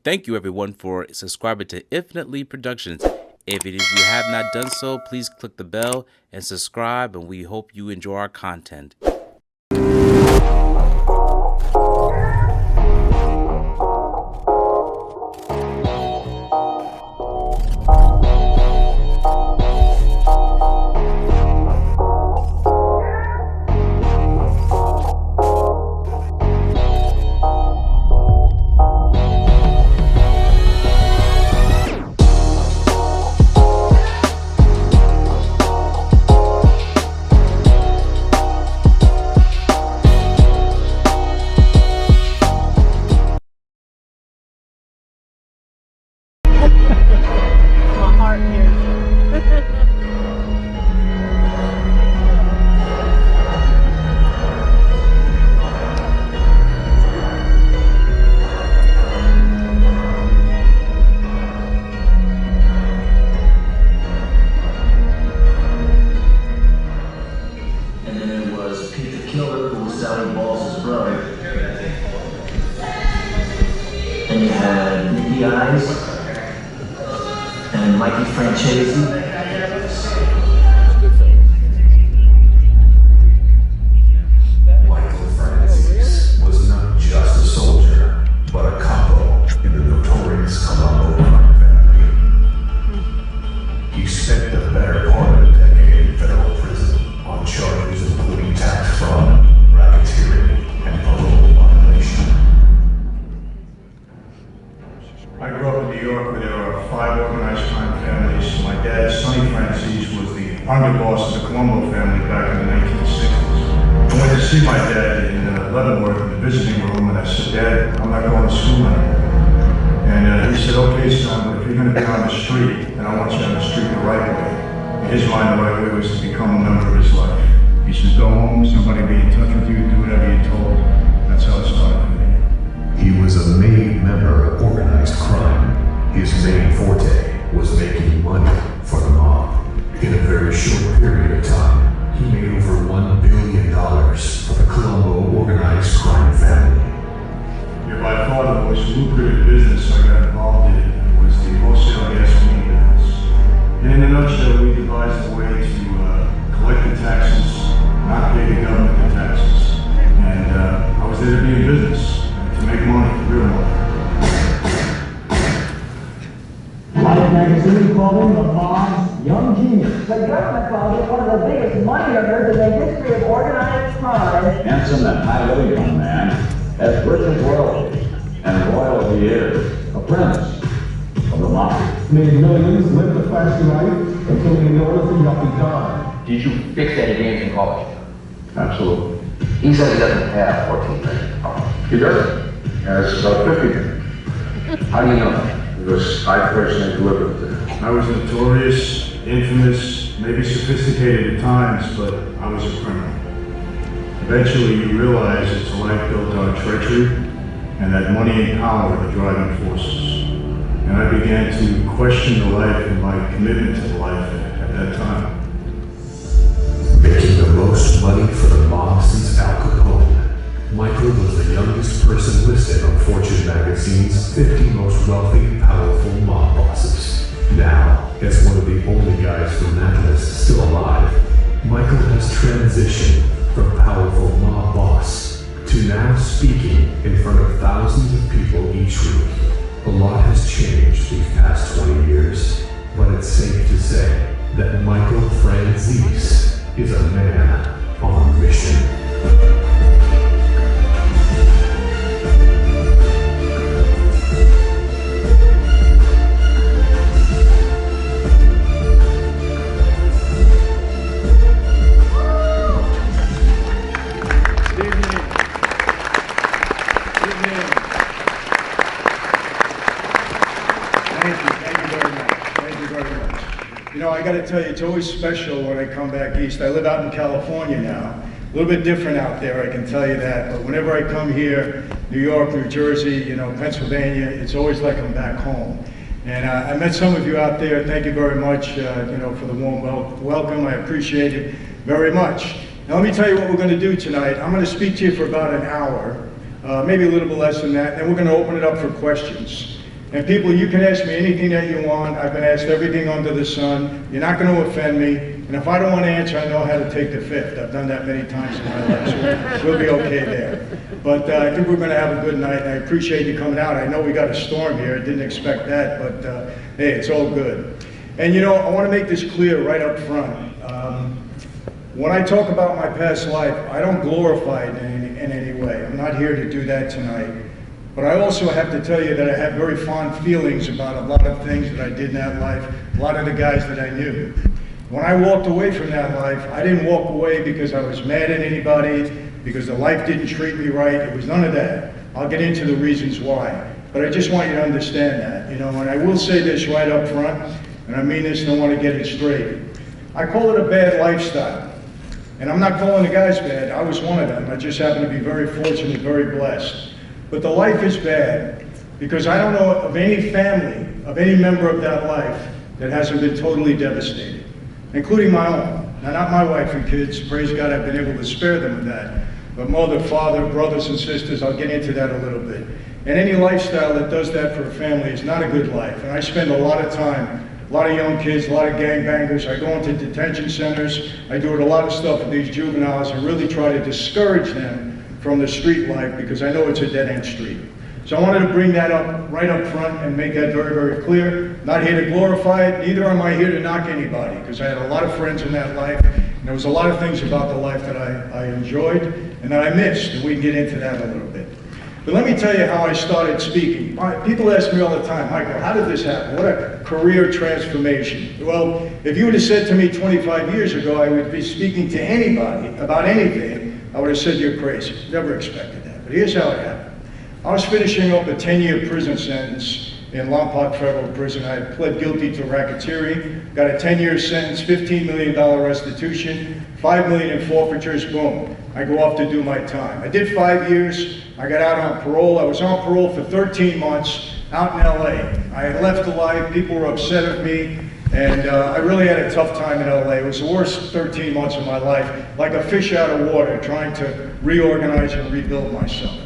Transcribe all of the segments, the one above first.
Thank you everyone for subscribing to Infinitely Productions. If you have not done so, please click the bell and subscribe, and we hope you enjoy our content. My heart hears you. And then there was Pete the Killer, who was Sally Balls' brother. Then you had Nicky Eyes and MichaelFranzese. MichaelFranzese was not just a soldier, but a capo in the notorious Colombo crime family. He spent the better part of a decade in federal prison on charges including tax fraud, racketeering, and parole violation. I grew up in New York where there were 5 organized crime families. My dad, Sonny Franzese, was the underboss of the Colombo family back in the 1960s. I went to see my dad in Leavenworth in the visiting room, and I said, "Dad, I'm not going to school anymore." And he said, "Okay, son, but if you're going to be on the street, then I want you on the street the right way." In his mind, the right way was to become a member of his life. He said, "Go home, somebody be in touch with you, do whatever you're told." That's how it started for me. He was a main member of organized crime. His main forte was making money for the mob. In a very short period of time, he made over $1 billion for the Colombo organized crime family. Yeah, by far the most lucrative business I got involved in was the wholesale gasoline business. And in a nutshell, we devised a way to collect the taxes, not pay the government the taxes. And I was there to be in business, to make money, real money. Maniac magazine called him the mob's young genius. The government called it one of the biggest money earners in the history of organized crime. Handsome and highly young man, as rich as royalty, and royalty is a prince of the mafia. Made millions, lived a flashy life, until he noticed he got done. Did you fix any games in college? Absolutely. He says he doesn't have 14 million. He doesn't. He has about 50 million. How do you know that? Because I personally delivered it. I was notorious, infamous, maybe sophisticated at times, but I was a criminal. Eventually you realize it's a life built on treachery, and that money and power are the driving forces. And I began to question the life and my commitment to the life at that time. Making the most money for the mob since Al Capone, Michael was the youngest person listed on Fortune magazine's 50 most wealthy and powerful mob bosses. Now, as one of the only guys from that list still alive, Michael has transitioned from powerful mob boss to now speaking in front of thousands of people each week. A lot has changed these past 20 years, but it's safe to say that MichaelFranzese is a man on a mission. You know, I got to tell you, it's always special when I come back east. I live out in California now. A little bit different out there, I can tell you that. But whenever I come here, New York, New Jersey, you know, Pennsylvania, it's always like I'm back home. And I met some of you out there. Thank you very much, you know, for the warm welcome. I appreciate it very much. Now, let me tell you what we're going to do tonight. I'm going to speak to you for about an hour, maybe a little bit less than that. Then we're going to open it up for questions. And people, you can ask me anything that you want. I've been asked everything under the sun. You're not going to offend me. And if I don't want to answer, I know how to take the fifth. I've done that many times in my life, so we'll be okay there. But I think we're going to have a good night, and I appreciate you coming out. I know we got a storm here. I didn't expect that, but hey, it's all good. And you know, I want to make this clear right up front. When I talk about my past life, I don't glorify it in any way. I'm not here to do that tonight. But I also have to tell you that I have very fond feelings about a lot of things that I did in that life, a lot of the guys that I knew. When I walked away from that life, I didn't walk away because I was mad at anybody, because the life didn't treat me right. It was none of that. I'll get into the reasons why. But I just want you to understand that, you know, and I will say this right up front, and I mean this and I want to get it straight. I call it a bad lifestyle. And I'm not calling the guys bad. I was one of them. I just happen to be very fortunate, very blessed. But the life is bad because I don't know of any family, of any member of that life that hasn't been totally devastated, including my own. Now, not my wife and kids. Praise God, I've been able to spare them of that. But mother, father, brothers and sisters, I'll get into that a little bit. And any lifestyle that does that for a family is not a good life. And I spend a lot of time, a lot of young kids, a lot of gangbangers. I go into detention centers. I do a lot of stuff with these juveniles and really try to discourage them from the street life because I know it's a dead-end street. So I wanted to bring that up right up front and make that very, very clear. Not here to glorify it, neither am I here to knock anybody, because I had a lot of friends in that life, and there was a lot of things about the life that I enjoyed and that I missed, and we can get into that a little bit. But let me tell you how I started speaking. People ask me all the time, Michael, how did this happen? What a career transformation. Well, if you would have said to me 25 years ago I would be speaking to anybody about anything, I would have said you're crazy. Never expected that. But here's how it happened. I was finishing up a 10-year prison sentence in Lompoc Federal Prison. I had pled guilty to racketeering, got a 10-year sentence, $15 million restitution, $5 million in forfeitures, boom. I go off to do my time. I did 5 years. I got out on parole. I was on parole for 13 months out in LA. I had left the life. People were upset at me. And I really had a tough time in LA. It was the worst 13 months of my life, like a fish out of water, trying to reorganize and rebuild myself.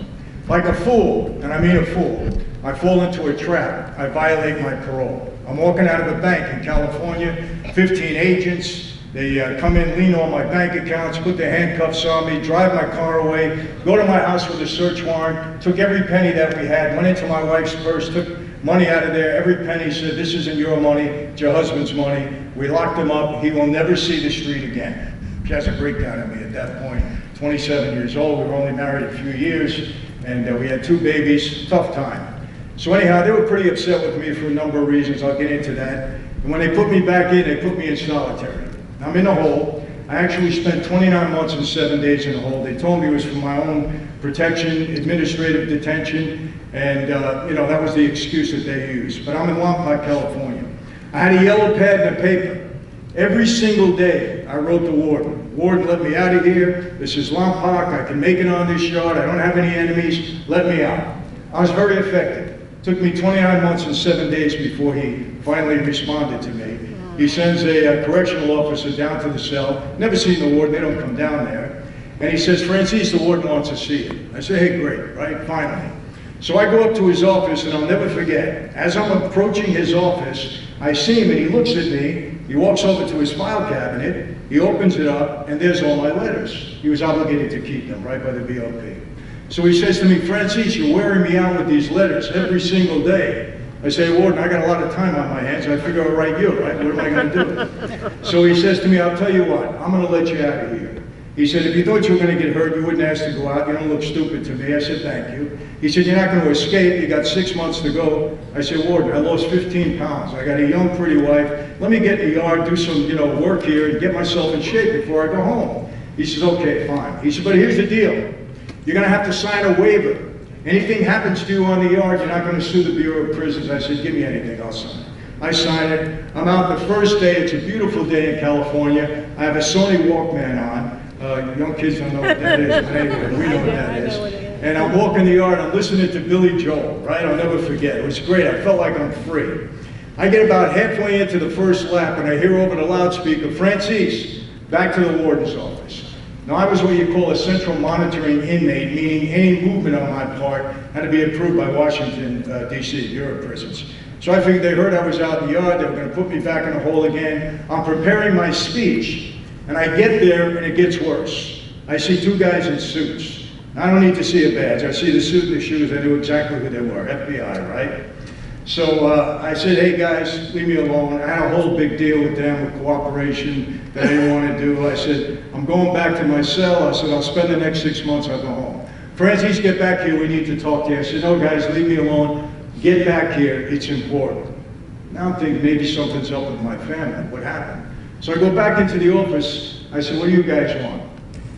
Like a fool, and I mean a fool, I fall into a trap. I violate my parole. I'm walking out of a bank in California, 15 agents. They come in, lean on my bank accounts, put their handcuffs on me, drive my car away, go to my house with a search warrant, took every penny that we had, went into my wife's purse, took money out of there, every penny, said, this isn't your money, it's your husband's money. We locked him up. He will never see the street again. She has a breakdown on me at that point. 27 years old, we were only married a few years, and we had 2 babies, tough time. So anyhow, they were pretty upset with me for a number of reasons. I'll get into that. And when they put me back in, they put me in solitary. I'm in a hole. I actually spent 29 months and 7 days in a hole. They told me it was for my own protection, administrative detention, and you know, that was the excuse that they used. But I'm in Lompoc, California. I had a yellow pad and a paper. Every single day, I wrote the warden. Warden, let me out of here. This is Lompoc. I can make it on this yard. I don't have any enemies. Let me out. I was very effective. It took me 29 months and 7 days before he finally responded to me. He sends a correctional officer down to the cell. Never seen the warden. They don't come down there. And he says, Franzese, the warden wants to see you. I say, hey, great, right? Finally. So I go up to his office, and I'll never forget. As I'm approaching his office, I see him, and he looks at me. He walks over to his file cabinet. He opens it up, and there's all my letters. He was obligated to keep them, right, by the BOP. So he says to me, Franzese, you're wearing me out with these letters every single day. I say, Warden, I got a lot of time on my hands. I figure I'll write you, right? What am I going to do? So he says to me, I'll tell you what, I'm going to let you out of here. He said, if you thought you were going to get hurt, you wouldn't ask to go out. You don't look stupid to me. I said, thank you. He said, you're not going to escape. You got 6 months to go. I said, Warden, I lost 15 pounds. I got a young, pretty wife. Let me get in the yard, do some, work here, and get myself in shape before I go home. He says, okay, fine. He said, but here's the deal. You're going to have to sign a waiver. Anything happens to you on the yard, you're not going to sue the Bureau of Prisons. I said, give me anything, I'll sign it. I sign it. I'm out the first day. It's a beautiful day in California. I have a Sony Walkman on. Young kids don't know what that is, but anyway, we know what that is. And I'm walking the yard, I'm listening to Billy Joel, right? I'll never forget. It was great. I felt like I'm free. I get about halfway into the first lap, and I hear over the loudspeaker, Franzese, back to the warden's office. Now, I was what you call a central monitoring inmate, meaning any movement on my part had to be approved by Washington, D.C., Bureau of Prisons. So I figured they heard I was out in the yard, they were going to put me back in the hole again. I'm preparing my speech, and I get there, and it gets worse. I see two guys in suits. I don't need to see a badge. I see the suit and the shoes. I knew exactly who they were, FBI, right? So I said, hey guys, leave me alone. I had a whole big deal with them with cooperation that I didn't want to do. I said, I'm going back to my cell. I said, I'll spend the next 6 months, I'll go home. Franzese, get back here, we need to talk to you. I said, no guys, leave me alone. Get back here, it's important. Now I'm thinking maybe something's up with my family. What happened? So I go back into the office. I said, what do you guys want?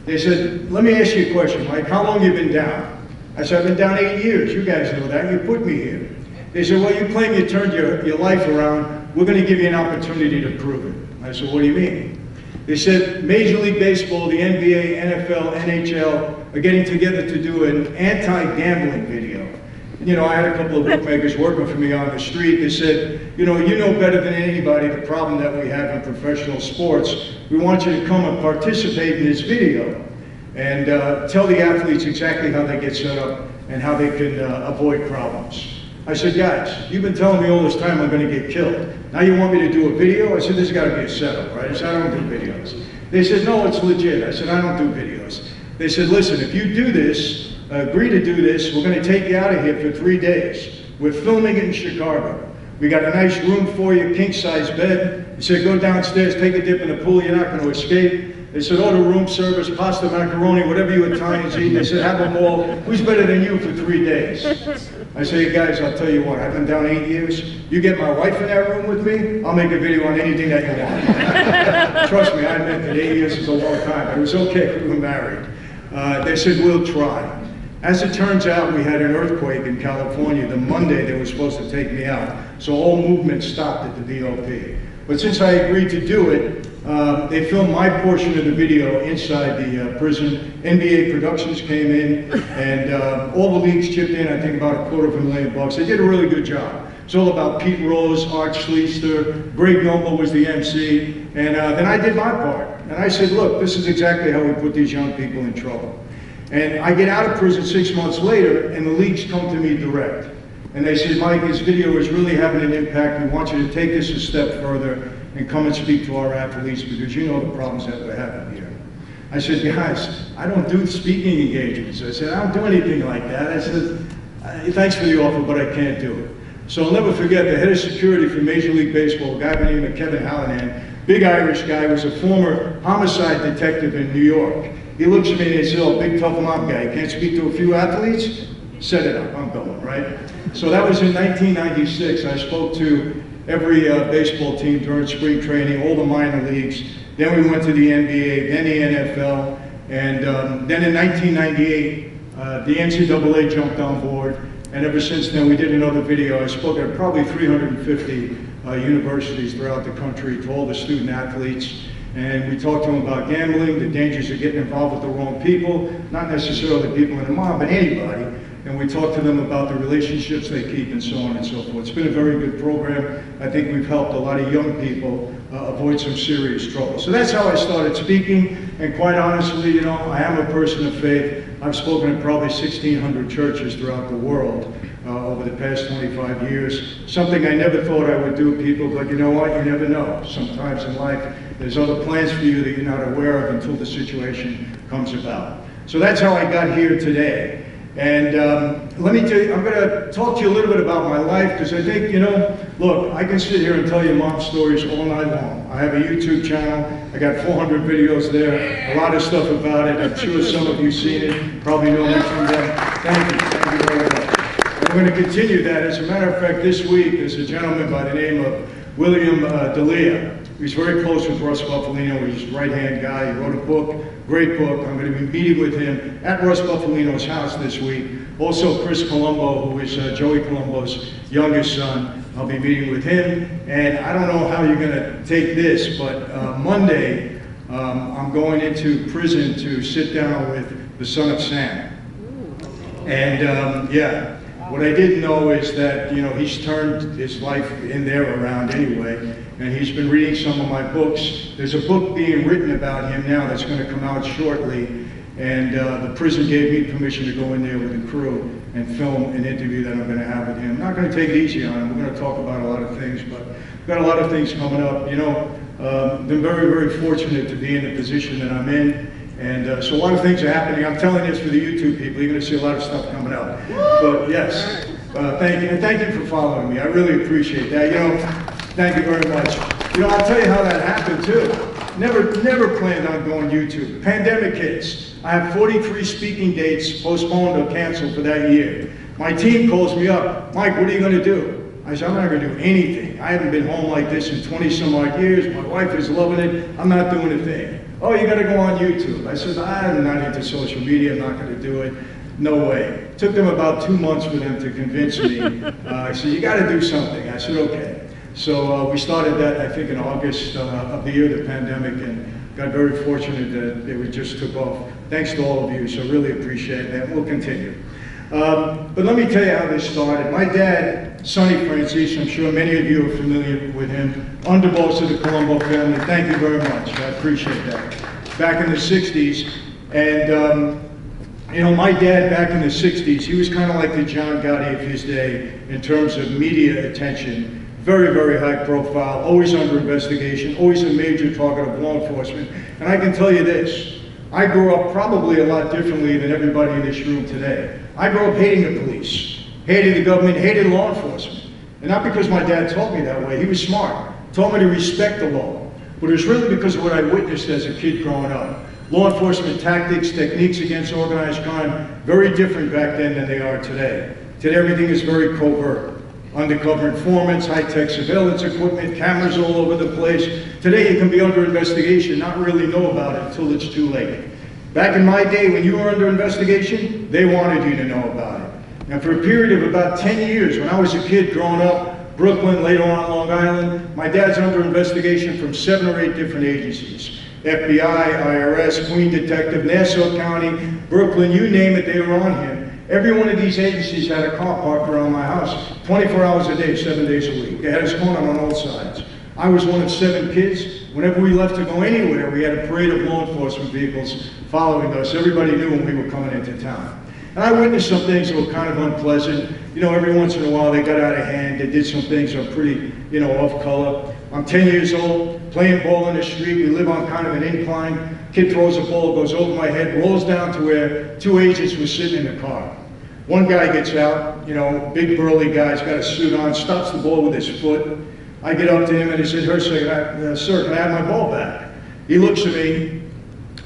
They said, let me ask you a question, Mike. How long have you been down? I said, I've been down 8 years. You guys know that. You put me here. They said, well, you claim you turned your life around. We're going to give you an opportunity to prove it. I said, what do you mean? They said, Major League Baseball, the NBA, NFL, NHL are getting together to do an anti-gambling video. You know, I had a couple of bookmakers working for me on the street. They said, you know better than anybody the problem that we have in professional sports. We want you to come and participate in this video and tell the athletes exactly how they get set up and how they can avoid problems. I said, guys, you've been telling me all this time I'm going to get killed. Now you want me to do a video? I said, this has got to be a setup, right? I said, I don't do videos. They said, no, it's legit. I said, I don't do videos. They said, listen, if you do this, agree to do this, we're going to take you out of here for 3 days. We're filming it in Chicago. We got a nice room for you, king-size bed. They said, go downstairs, take a dip in the pool, you're not going to escape. They said, order room service, pasta, macaroni, whatever you Italians eat. They said, have them all. Who's better than you for 3 days? I say, guys, I'll tell you what, I've been down 8 years. You get my wife in that room with me, I'll make a video on anything that you want. Trust me, I admit that 8 years is a long time, but it was okay, we were married. They said, we'll try. As it turns out, we had an earthquake in California the Monday they were supposed to take me out. So all movement stopped at the VOP. But since I agreed to do it, they filmed my portion of the video inside the prison. NBA Productions came in, and all the leagues chipped in, I think about $250,000. They did a really good job. It's all about Pete Rose, Art Schleister, Greg Noble was the MC, and then I did my part. And I said, look, this is exactly how we put these young people in trouble. And I get out of prison 6 months later, and the leagues come to me direct. And they said, Mike, this video is really having an impact. We want you to take this a step further and come and speak to our athletes because you know the problems that we're having here. I said, guys, I don't do speaking engagements. I said, I don't do anything like that. I said, thanks for the offer, but I can't do it. So I'll never forget the head of security for Major League Baseball, a guy by the name of Kevin Hallahan, big Irish guy, was a former homicide detective in New York. He looks at me and he says, oh, big tough mob guy, can't speak to a few athletes? Set it up, I'm going, right? So that was in 1996. I spoke to every baseball team during spring training, all the minor leagues. Then we went to the NBA, then the NFL, and then in 1998, the NCAA jumped on board, and ever since then we did another video. I spoke at probably 350 universities throughout the country to all the student athletes. And we talked to them about gambling, the dangers of getting involved with the wrong people, not necessarily the people in the mob, but anybody. And we talked to them about the relationships they keep and so on and so forth. It's been a very good program. I think we've helped a lot of young people avoid some serious trouble. So that's how I started speaking. And quite honestly, you know, I am a person of faith. I've spoken at probably 1,600 churches throughout the world over the past 25 years. Something I never thought I would do, people, but you know what? You never know. Sometimes in life, there's other plans for you that you're not aware of until the situation comes about. So that's how I got here today. And let me tell you, I'm going to talk to you a little bit about my life because I think, you know, look, I can sit here and tell you mom stories all night long. I have a YouTube channel. I got 400 videos there, a lot of stuff about it. I'm sure some of you seen it, probably know me from them. Thank you very much. And we're going to continue that. As a matter of fact, this week there's a gentleman by the name of William D'Elia. He's very close with Russ Buffalino. He's a right-hand guy. He wrote a book, great book. I'm going to be meeting with him at Russ Buffalino's house this week. Also, Chris Colombo, who is Joey Colombo's youngest son. I'll be meeting with him. And I don't know how you're going to take this, but Monday, I'm going into prison to sit down with the son of Sam. And yeah, What I didn't know is that, you know, he's turned his life in there around anyway, and he's been reading some of my books. There's a book being written about him now that's going to come out shortly, and the prison gave me permission to go in there with the crew and film an interview that I'm going to have with him. I'm not going to take it easy on him. We're going to talk about a lot of things, but we've got a lot of things coming up. You know, been very, very fortunate to be in the position that I'm in. And so a lot of things are happening. I'm telling this for the YouTube people. You're going to see a lot of stuff coming up. But yes, thank you. And thank you for following me. I really appreciate that. You know, thank you very much. You know, I'll tell you how that happened too. Never planned on going YouTube. Pandemic hits. I have 43 speaking dates postponed or canceled for that year. My team calls me up. Mike, what are you going to do? I said, I'm not going to do anything. I haven't been home like this in 20 some odd years. My wife is loving it. I'm not doing a thing. Oh, you got to go on YouTube. I said, I'm not into social media. I'm not going to do it. No way. It took them about 2 months for them to convince me. I said, you got to do something. I said, okay. So we started that, I think, in August of the year, the pandemic, and got very fortunate that it just took off. Thanks to all of you, so really appreciate that. We'll continue. But let me tell you how this started. My dad, Sonny Franzese, I'm sure many of you are familiar with him, underboss of the Colombo family. Thank you very much. I appreciate that. Back in the 60s, and you know, my dad back in the 60s, he was kind of like the John Gotti of his day in terms of media attention. Very, very high profile, always under investigation, always a major target of law enforcement. And I can tell you this, I grew up probably a lot differently than everybody in this room today. I grew up hating the police, hating the government, hating law enforcement. And not because my dad taught me that way, he was smart, taught me to respect the law. But it was really because of what I witnessed as a kid growing up. Law enforcement tactics, techniques against organized crime, very different back then than they are today. Today everything is very covert. Undercover informants, high-tech surveillance equipment, cameras all over the place. Today you can be under investigation, not really know about it until it's too late. Back in my day, when you were under investigation, they wanted you to know about it. And for a period of about 10 years, when I was a kid growing up, Brooklyn, later on Long Island, my dad's under investigation from 7 or 8 different agencies. FBI, IRS, Queen Detective, Nassau County, Brooklyn, you name it, they were on him. Every one of these agencies had a car parked around my house, 24 hours a day, 7 days a week. They had us going on all sides. I was one of 7 kids. Whenever we left to go anywhere, we had a parade of law enforcement vehicles following us. Everybody knew when we were coming into town. And I witnessed some things that were kind of unpleasant. You know, every once in a while they got out of hand. They did some things that were pretty, you know, off color. I'm 10 years old, playing ball in the street. We live on kind of an incline. Kid throws a ball, goes over my head, rolls down to where 2 agents were sitting in the car. One guy gets out, you know, big burly guy, he's got a suit on, stops the ball with his foot. I get up to him and he said, sir, can I have my ball back? He looks at me,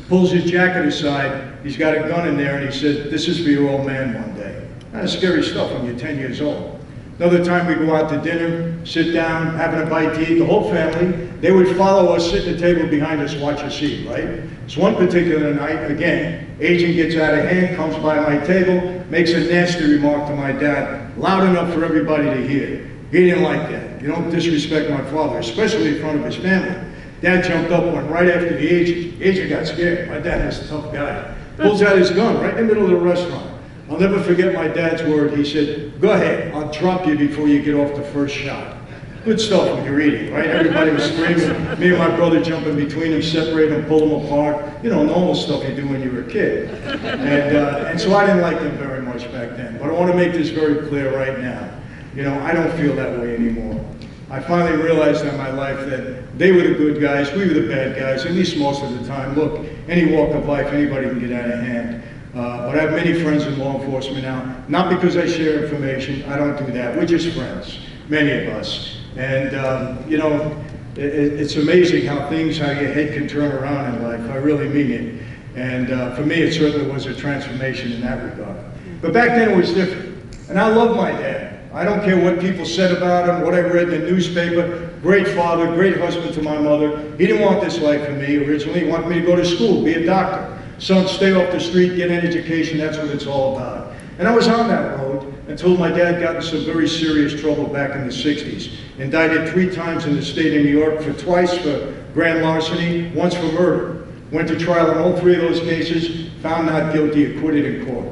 pulls his jacket aside, he's got a gun in there, and he said, this is for your old man one day. That's scary stuff when you're 10 years old. Another time we go out to dinner, sit down, having a bite to eat, the whole family, they would follow us, sit at the table behind us, watch us eat, right? So one particular night, again, agent gets out of hand, comes by my table, makes a nasty remark to my dad, loud enough for everybody to hear. He didn't like that. You don't disrespect my father, especially in front of his family. Dad jumped up, went right after the agent. Agent got scared. My dad is a tough guy. Pulls out his gun right in the middle of the restaurant. I'll never forget my dad's word. He said, go ahead, I'll drop you before you get off the first shot. Good stuff when you're eating, right? Everybody was screaming. Me and my brother jumping between them, separate them, pull them apart. You know, normal stuff you do when you were a kid. And so I didn't like them very much back then. But I want to make this very clear right now. You know, I don't feel that way anymore. I finally realized in my life that they were the good guys, we were the bad guys, at least most of the time. Look, any walk of life, anybody can get out of hand. But I have many friends in law enforcement now, not because I share information, I don't do that. We're just friends, many of us. And, you know, it's amazing how your head can turn around in life. I really mean it. And for me, it certainly was a transformation in that regard. But back then it was different. And I love my dad. I don't care what people said about him, what I read in the newspaper. Great father, great husband to my mother. He didn't want this life for me originally. He wanted me to go to school, be a doctor. Son, stay off the street, get an education, that's what it's all about. And I was on that road until my dad got in some very serious trouble back in the 60s. Indicted 3 times in the state of New York, twice for grand larceny, once for murder. Went to trial on all 3 of those cases, found not guilty, acquitted in court.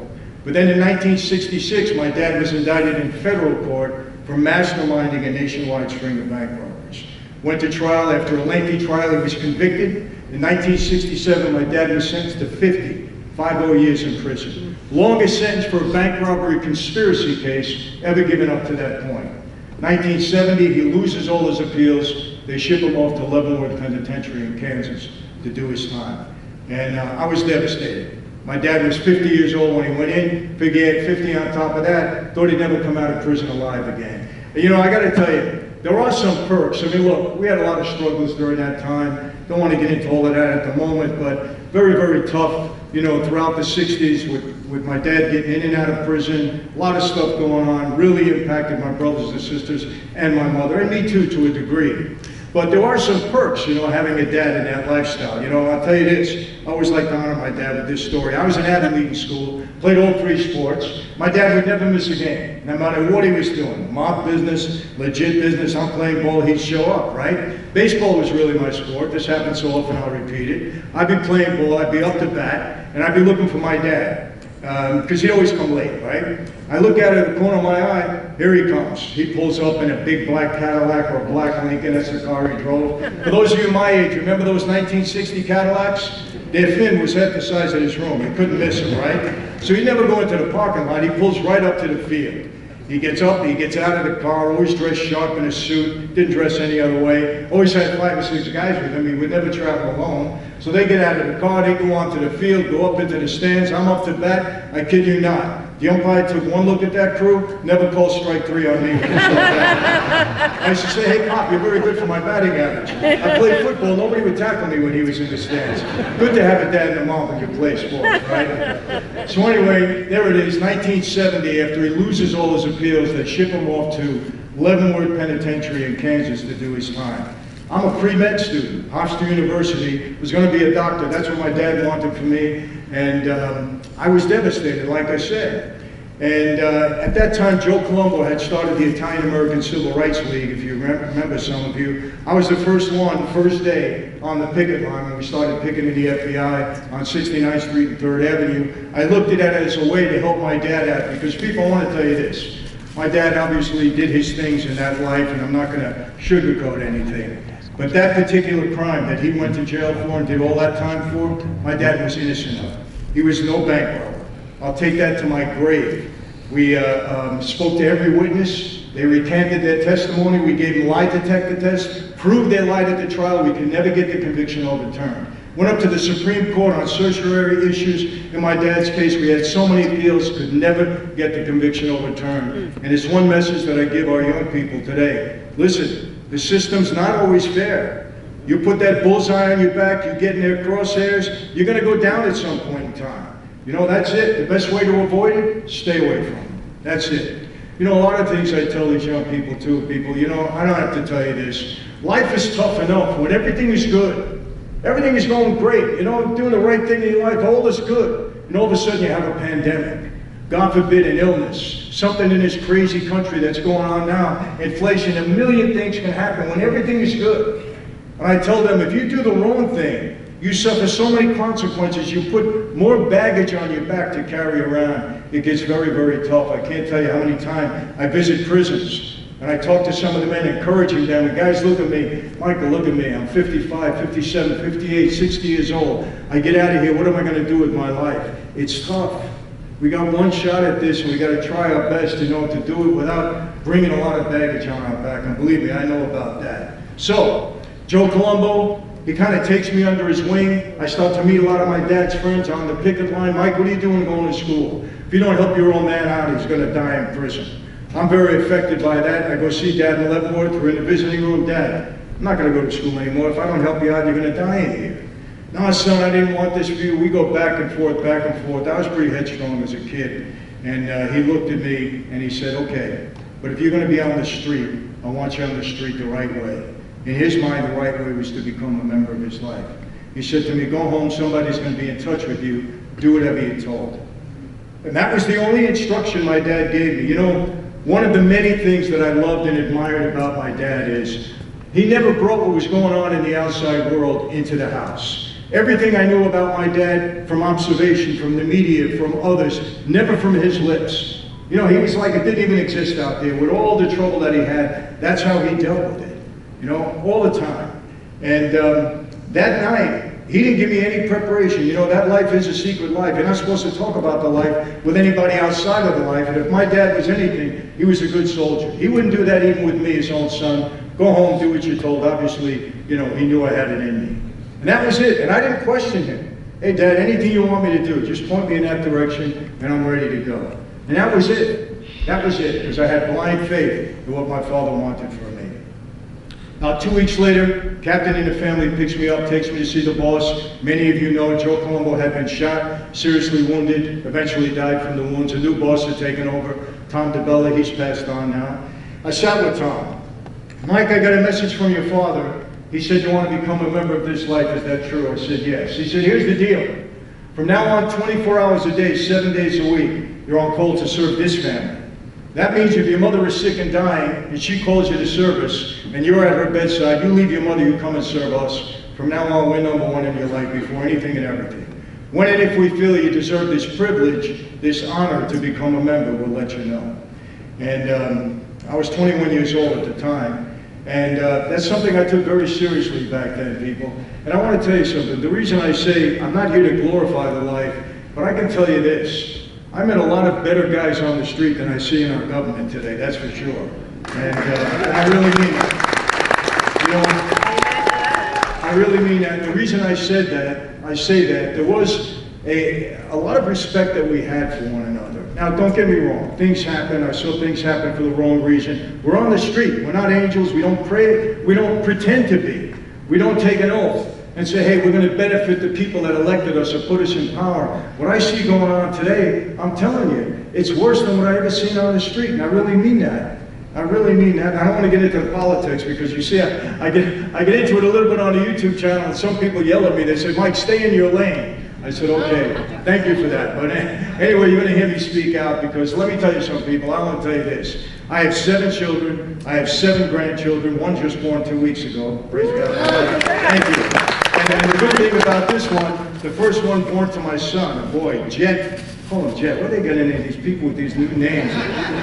But then in 1966, my dad was indicted in federal court for masterminding a nationwide string of bank robberies. Went to trial. After a lengthy trial, he was convicted. In 1967, my dad was sentenced to 50 years in prison. Longest sentence for a bank robbery conspiracy case ever given up to that point. 1970, he loses all his appeals. They ship him off to Leavenworth Penitentiary in Kansas to do his time. And I was devastated. My dad was 50 years old when he went in, figured he had 50 on top of that, thought he'd never come out of prison alive again. And, you know, I gotta tell you, there are some perks. I mean, look, we had a lot of struggles during that time. Don't want to get into all of that at the moment, but very, very tough, you know, throughout the 60s with my dad getting in and out of prison. A lot of stuff going on, really impacted my brothers and sisters and my mother, and me too, to a degree. But there are some perks, you know, having a dad in that lifestyle. You know, I'll tell you this, I always like to honor my dad with this story. I was an athlete in school, played all 3 sports. My dad would never miss a game, no matter what he was doing. Mob business, legit business, I'm playing ball, he'd show up, right? Baseball was really my sport. This happens so often, I'll repeat it. I'd be playing ball, I'd be up to bat, and I'd be looking for my dad. Because he'd always come late, right? I look out of the corner of my eye, here he comes. He pulls up in a big black Cadillac or a black Lincoln, that's the car he drove. For those of you my age, remember those 1960 Cadillacs? Their fin was half the size of this room. You couldn't miss him, right? So he'd never go into the parking lot, he pulls right up to the field. He gets up, he gets out of the car, always dressed sharp in a suit, didn't dress any other way, always had 5 or 6 guys with him, he would never travel alone. So they get out of the car, they go onto the field, go up into the stands, I'm up to bat, I kid you not. The umpire took one look at that crew, never called strike 3 on me. I used to say, hey Pop, you're very good for my batting average. I played football, nobody would tackle me when he was in the stands. Good to have a dad and a mom who can play sports, right? So anyway, there it is, 1970, after he loses all his appeals, they ship him off to Leavenworth Penitentiary in Kansas to do his time. I'm a pre-med student, Hofstra University, was going to be a doctor, that's what my dad wanted for me, and I was devastated, like I said. And at that time, Joe Colombo had started the Italian-American Civil Rights League, if you remember, some of you. I was the first day on the picket line when we started picketing the FBI on 69th Street and 3rd Avenue. I looked at it as a way to help my dad out, because people, I want to tell you this. My dad obviously did his things in that life, and I'm not going to sugarcoat anything. But that particular crime that he went to jail for and did all that time for, my dad was innocent of. He was no bank robber. I'll take that to my grave. We spoke to every witness. They recanted their testimony. We gave them lie detector tests, proved they lied at the trial. We could never get the conviction overturned. Went up to the Supreme Court on certiorari issues. In my dad's case, we had so many appeals, could never get the conviction overturned. And it's one message that I give our young people today. Listen, the system's not always fair. You put that bullseye on your back, you get in their crosshairs, you're going to go down at some point in time. You know, that's it. The best way to avoid it, stay away from it. That's it. You know, a lot of things I tell these young people too, you know, I don't have to tell you this. Life is tough enough when everything is good. Everything is going great. You know, doing the right thing in your life, all is good. And all of a sudden you have a pandemic. God forbid, an illness. Something in this crazy country that's going on now. Inflation, a million things can happen when everything is good. And I tell them, if you do the wrong thing, you suffer so many consequences, you put more baggage on your back to carry around. It gets very, very tough. I can't tell you how many times I visit prisons and I talk to some of the men, encouraging them, and guys look at me, Michael, look at me, I'm 55, 57, 58, 60 years old. I get out of here, what am I going to do with my life? It's tough. We got one shot at this, and we got to try our best, you know, to do it without bringing a lot of baggage on our back, and believe me, I know about that. So, Joe Colombo, he kind of takes me under his wing. I start to meet a lot of my dad's friends on the picket line. Mike, what are you doing going to school? If you don't help your old man out, he's going to die in prison. I'm very affected by that. I go see Dad in Leavenworth. We're in the visiting room. Dad, I'm not going to go to school anymore. If I don't help you out, you're going to die in here. No, son, I didn't want this for you. We go back and forth, back and forth. I was pretty headstrong as a kid. And he looked at me and he said, okay, but if you're going to be on the street, I want you on the street the right way. In his mind, the right way was to become a member of his life. He said to me, go home, somebody's going to be in touch with you. Do whatever you're told. And that was the only instruction my dad gave me. You know, one of the many things that I loved and admired about my dad is he never brought what was going on in the outside world into the house. Everything I knew about my dad from observation, from the media, from others, never from his lips. You know, he was like it didn't even exist out there. With all the trouble that he had, that's how he dealt with it, you know, all the time. And that night, he didn't give me any preparation. You know, that life is a secret life. You're not supposed to talk about the life with anybody outside of the life. And if my dad was anything, he was a good soldier. He wouldn't do that even with me, his own son. Go home, do what you're told. Obviously, you know, he knew I had it in me. And that was it. And I didn't question him. Hey, Dad, anything you want me to do, just point me in that direction, and I'm ready to go. And that was it. That was it, because I had blind faith in what my father wanted for me. Now, 2 weeks later, captain in the family picks me up, takes me to see the boss. Many of you know Joe Colombo had been shot, seriously wounded, eventually died from the wounds. A new boss had taken over, Tom DeBella. He's passed on now. I sat with Tom. Mike, I got a message from your father. He said you want to become a member of this life. Is that true? I said yes. He said, here's the deal. From now on, 24 hours a day, 7 days a week, you're on call to serve this family. That means if your mother is sick and dying, and she calls you to service, and you're at her bedside, you leave your mother, you come and serve us. From now on, we're number one in your life before anything and everything. When and if we feel you deserve this privilege, this honor to become a member, we'll let you know. And I was 21 years old at the time. And that's something I took very seriously back then, people. And I want to tell you something. The reason I say I'm not here to glorify the life, but I can tell you this. I met a lot of better guys on the street than I see in our government today, that's for sure. And I really mean that. You know, I really mean that. And the reason I say that, there was a lot of respect that we had for one another. Now, don't get me wrong. Things happen. I saw things happen for the wrong reason. We're on the street. We're not angels. We don't pray. We don't pretend to be. We don't take an oath and say, hey, we're going to benefit the people that elected us or put us in power. What I see going on today, I'm telling you, it's worse than what I ever seen on the street. And I really mean that. I really mean that. I don't want to get into the politics because you see, I get into it a little bit on the YouTube channel, and some people yell at me. They say, Mike, stay in your lane. I said, okay, thank you for that. But anyway, you're going to hear me speak out because let me tell you some people, I want to tell you this. I have 7 children. I have 7 grandchildren. One just born 2 weeks ago. Praise God. Thank you. And the good thing about this one, the first one born to my son, a boy, Jet. Call him Jet. What are they getting into these people with these new names?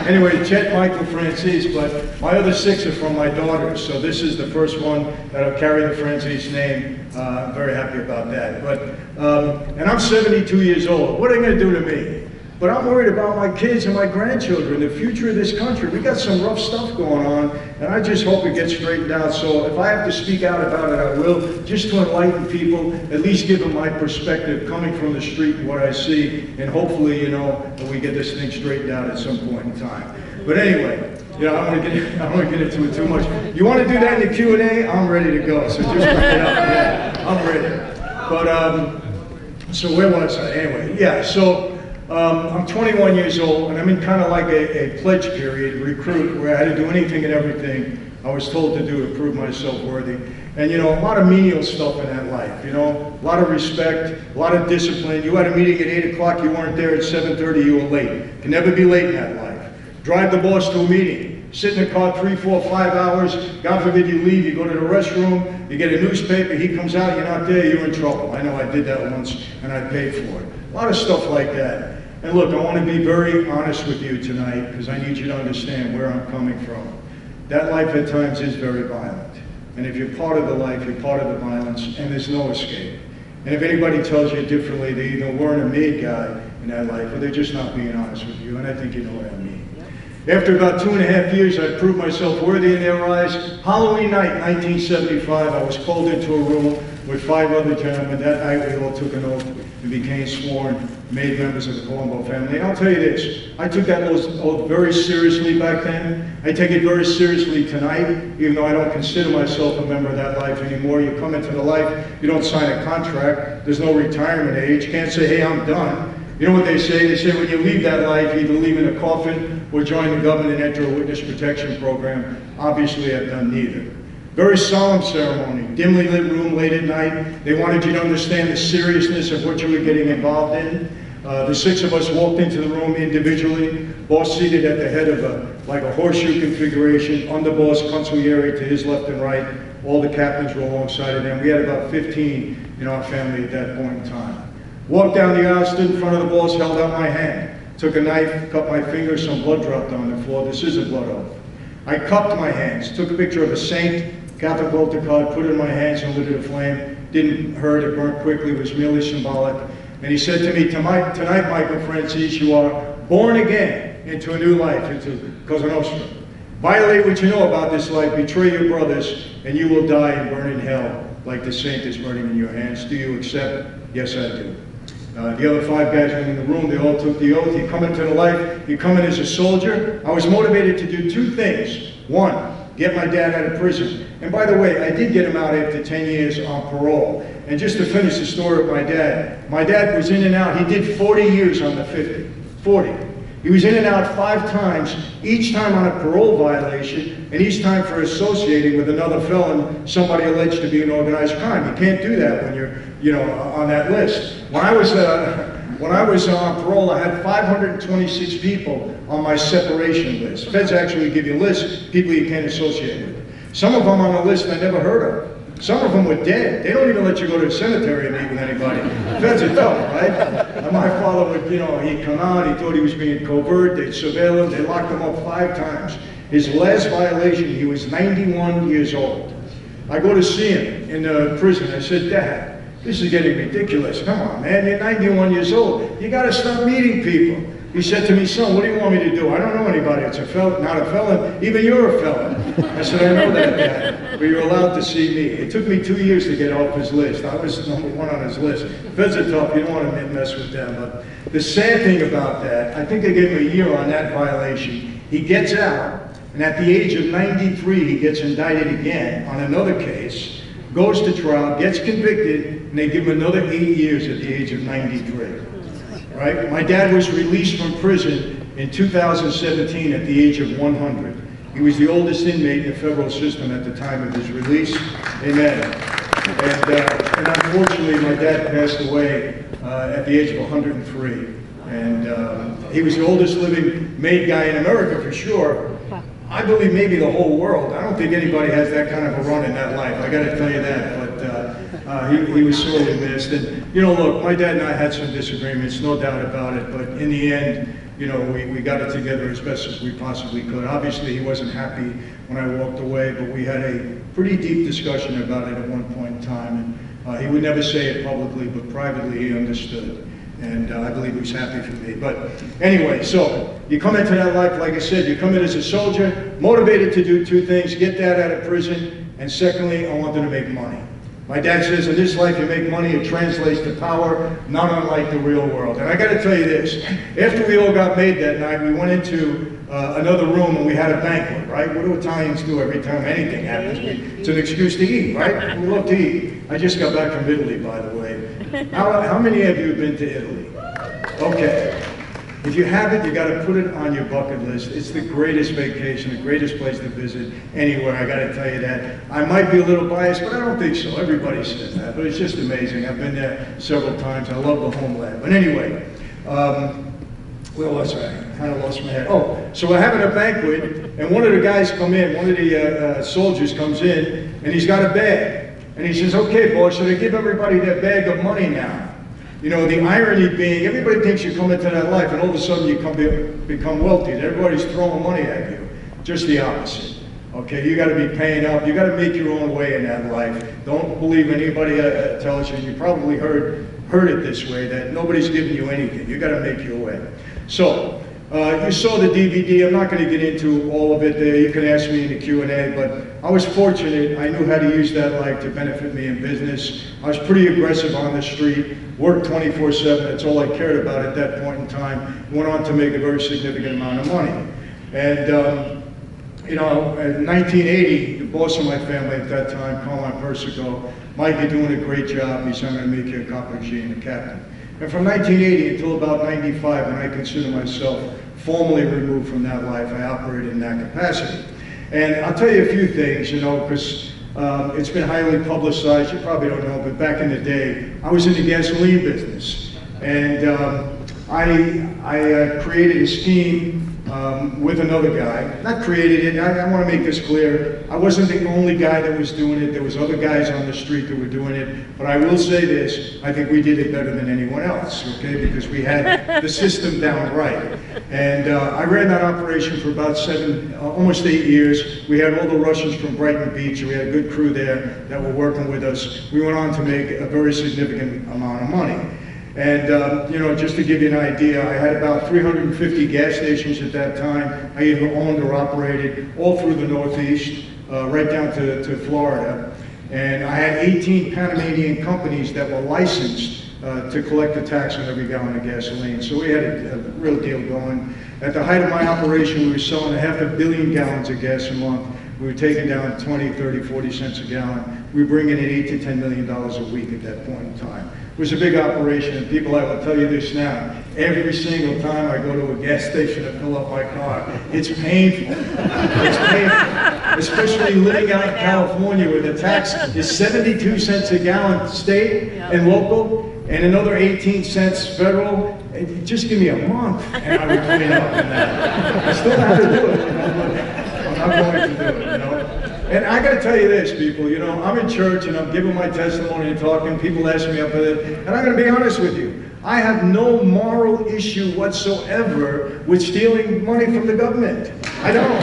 Anyway, Jet MichaelFranzese, but my other 6 are from my daughters. So this is the first one that'll carry the Franzese name. I'm very happy about that. But and I'm 72 years old. What are they going to do to me? But I'm worried about my kids and my grandchildren, the future of this country. We got some rough stuff going on, and I just hope it gets straightened out. So if I have to speak out about it, I will, just to enlighten people, at least give them my perspective coming from the street and what I see, and hopefully, you know, that we get this thing straightened out at some point in time. But anyway, you know, I don't want to get into it too much. You want to do that in the Q&A? I'm ready to go. So just bring it up. Yeah, I'm ready. But so where was I? Anyway, yeah. So. I'm 21 years old, and I'm in kind of like a pledge period, recruit, where I had to do anything and everything I was told to do to prove myself worthy. And, you know, a lot of menial stuff in that life, you know, a lot of respect, a lot of discipline. You had a meeting at 8 o'clock, you weren't there at 7:30, you were late. Can never be late in that life. Drive the boss to a meeting. Sit in the car 3, 4, 5 hours. God forbid you leave, you go to the restroom, you get a newspaper, he comes out, you're not there, you're in trouble. I know I did that once, and I paid for it. A lot of stuff like that. And look, I want to be very honest with you tonight because I need you to understand where I'm coming from. That life at times is very violent. And if you're part of the life, you're part of the violence, and there's no escape. And if anybody tells you differently, they either weren't a made guy in that life or they're just not being honest with you, and I think you know what I mean. After about 2.5 years, I proved myself worthy in their eyes. Halloween night, 1975, I was called into a room with 5 other gentlemen. That night, we all took an oath and became sworn, made members of the Colombo family. And I'll tell you this, I took that oath very seriously back then. I take it very seriously tonight, even though I don't consider myself a member of that life anymore. You come into the life, you don't sign a contract, there's no retirement age, you can't say, hey, I'm done. You know what they say? They say when you leave that life, you either leave in a coffin or join the government and enter a witness protection program. Obviously, I've done neither. Very solemn ceremony, dimly lit room late at night. They wanted you to understand the seriousness of what you were getting involved in. The 6 of us walked into the room individually. Boss seated at the head of like a horseshoe configuration, underboss, consigliere to his left and right. All the captains were alongside of them. We had about 15 in our family at that point in time. Walked down the aisle, stood in front of the boss, held out my hand. Took a knife, cut my finger, some blood dropped on the floor. This is a blood oath. I cupped my hands, took a picture of a saint, Catholic altar card, put it in my hands and lit it aflame. Didn't hurt, it burnt quickly, it was merely symbolic. And he said to me, tonight, MichaelFranzese, you are born again into a new life, into Cosa Nostra. Violate what you know about this life, betray your brothers, and you will die and burn in hell like the saint is burning in your hands. Do you accept? Yes, I do. The other 5 guys were in the room, they all took the oath. You come into the life, you come in as a soldier. I was motivated to do 2 things. 1, get my dad out of prison. And by the way, I did get him out after 10 years on parole. And just to finish the story of my dad was in and out. He did 40 years on the 50, 40. He was in and out 5 times, each time on a parole violation, and each time for associating with another felon, somebody alleged to be an organized crime. You can't do that when you're, on that list. When I was on parole, I had 526 people on my separation list. Feds actually give you lists, people you can't associate with. Some of them on the list I never heard of. Some of them were dead. They don't even let you go to the cemetery and meet with anybody. Feds are tough, right? And my father would, he'd come out, he thought he was being covert, they'd surveil him, they locked him up 5 times. His last violation, he was 91 years old. I go to see him in the prison. I said, Dad, this is getting ridiculous. Come on, man, you're 91 years old. You gotta stop meeting people. He said to me, son, what do you want me to do? I don't know anybody that's a felon, not a felon. Even you're a felon. I said, I know that, Dad, but you're allowed to see me. It took me 2 years to get off his list. I was number 1 on his list. Feds are tough, you don't want to mess with them. But the sad thing about that, I think they gave him a year on that violation. He gets out, and at the age of 93, he gets indicted again on another case, goes to trial, gets convicted, and they give him another 8 years at the age of 93. Right? My dad was released from prison in 2017 at the age of 100. He was the oldest inmate in the federal system at the time of his release. Amen. And unfortunately, my dad passed away at the age of 103. And he was the oldest living made guy in America for sure. I believe maybe the whole world. I don't think anybody has that kind of a run in that life. I got to tell you that. But he was sorely missed. And look, my dad and I had some disagreements, no doubt about it. But in the end, we got it together as best as we possibly could. Obviously, he wasn't happy when I walked away, but we had a pretty deep discussion about it at one point in time. And he would never say it publicly, but privately he understood. And I believe he was happy for me. But anyway, so you come into that life, like I said, you come in as a soldier, motivated to do 2 things, get dad out of prison, and secondly, I wanted to make money. My dad says, in this life you make money, it translates to power, not unlike the real world. And I got to tell you this, after we all got made that night, we went into another room and we had a banquet, right? What do Italians do every time anything happens? It's an excuse to eat, right? We love to eat. I just got back from Italy, by the way. How many of you have been to Italy? Okay. If you haven't, you got to put it on your bucket list. It's the greatest vacation, the greatest place to visit anywhere. I got to tell you that. I might be a little biased, but I don't think so. Everybody says that, but it's just amazing. I've been there several times. I love the homeland. But anyway, where was I? I kind of lost my head. Oh, so we're having a banquet, and one of the guys come in, one of the soldiers comes in, and he's got a bag. And he says, okay, boss, should I give everybody their bag of money now? The irony being, everybody thinks you come into that life and all of a sudden you become wealthy. Everybody's throwing money at you. Just the opposite. Okay, you got to be paying up. You got to make your own way in that life. Don't believe anybody tells you. You probably heard it this way, that nobody's giving you anything. You got to make your way. So, you saw the DVD. I'm not going to get into all of it there. You can ask me in the Q&A, but I was fortunate. I knew how to use that life to benefit me in business. I was pretty aggressive on the street, worked 24/7. That's all I cared about at that point in time. Went on to make a very significant amount of money. And, in 1980, the boss of my family at that time, Colin Persico, Mike, you're doing a great job. He said, I'm going to make you a caporal and a captain. And from 1980 until about 95, when I consider myself formally removed from that life, I operated in that capacity. And I'll tell you a few things, because it's been highly publicized. You probably don't know, but back in the day, I was in the gasoline business. And I created a scheme with another guy. Not created it, I want to make this clear. I wasn't the only guy that was doing it. There was other guys on the street that were doing it. But I will say this, I think we did it better than anyone else, okay? Because we had the system down right. And I ran that operation for about almost 8 years. We had all the Russians from Brighton Beach. We had a good crew there that were working with us. We went on to make a very significant amount of money. And, you know, just to give you an idea, I had about 350 gas stations at that time. I either owned or operated all through the Northeast, right down to Florida. And I had 18 Panamanian companies that were licensed to collect the tax on every gallon of gasoline. So we had a real deal going. At the height of my operation, we were selling 500 million gallons of gas a month. We were taking down 20, 30, 40 cents a gallon. We were bringing in $8 to $10 million a week at that point in time. It was a big operation, and people, I will tell you this now, every single time I go to a gas station to fill up my car, it's painful. It's painful. Especially living out in California where the tax is 72 cents a gallon state and local, and another 18 cents federal. Just give me a month, and I would clean up in that. I still know how to do it, you know, but I'm not going to do it, you know. And I got to tell you this, people, you know, I'm in church and I'm giving my testimony and talking, people ask me up with it, and I'm going to be honest with you. I have no moral issue whatsoever with stealing money from the government. I don't.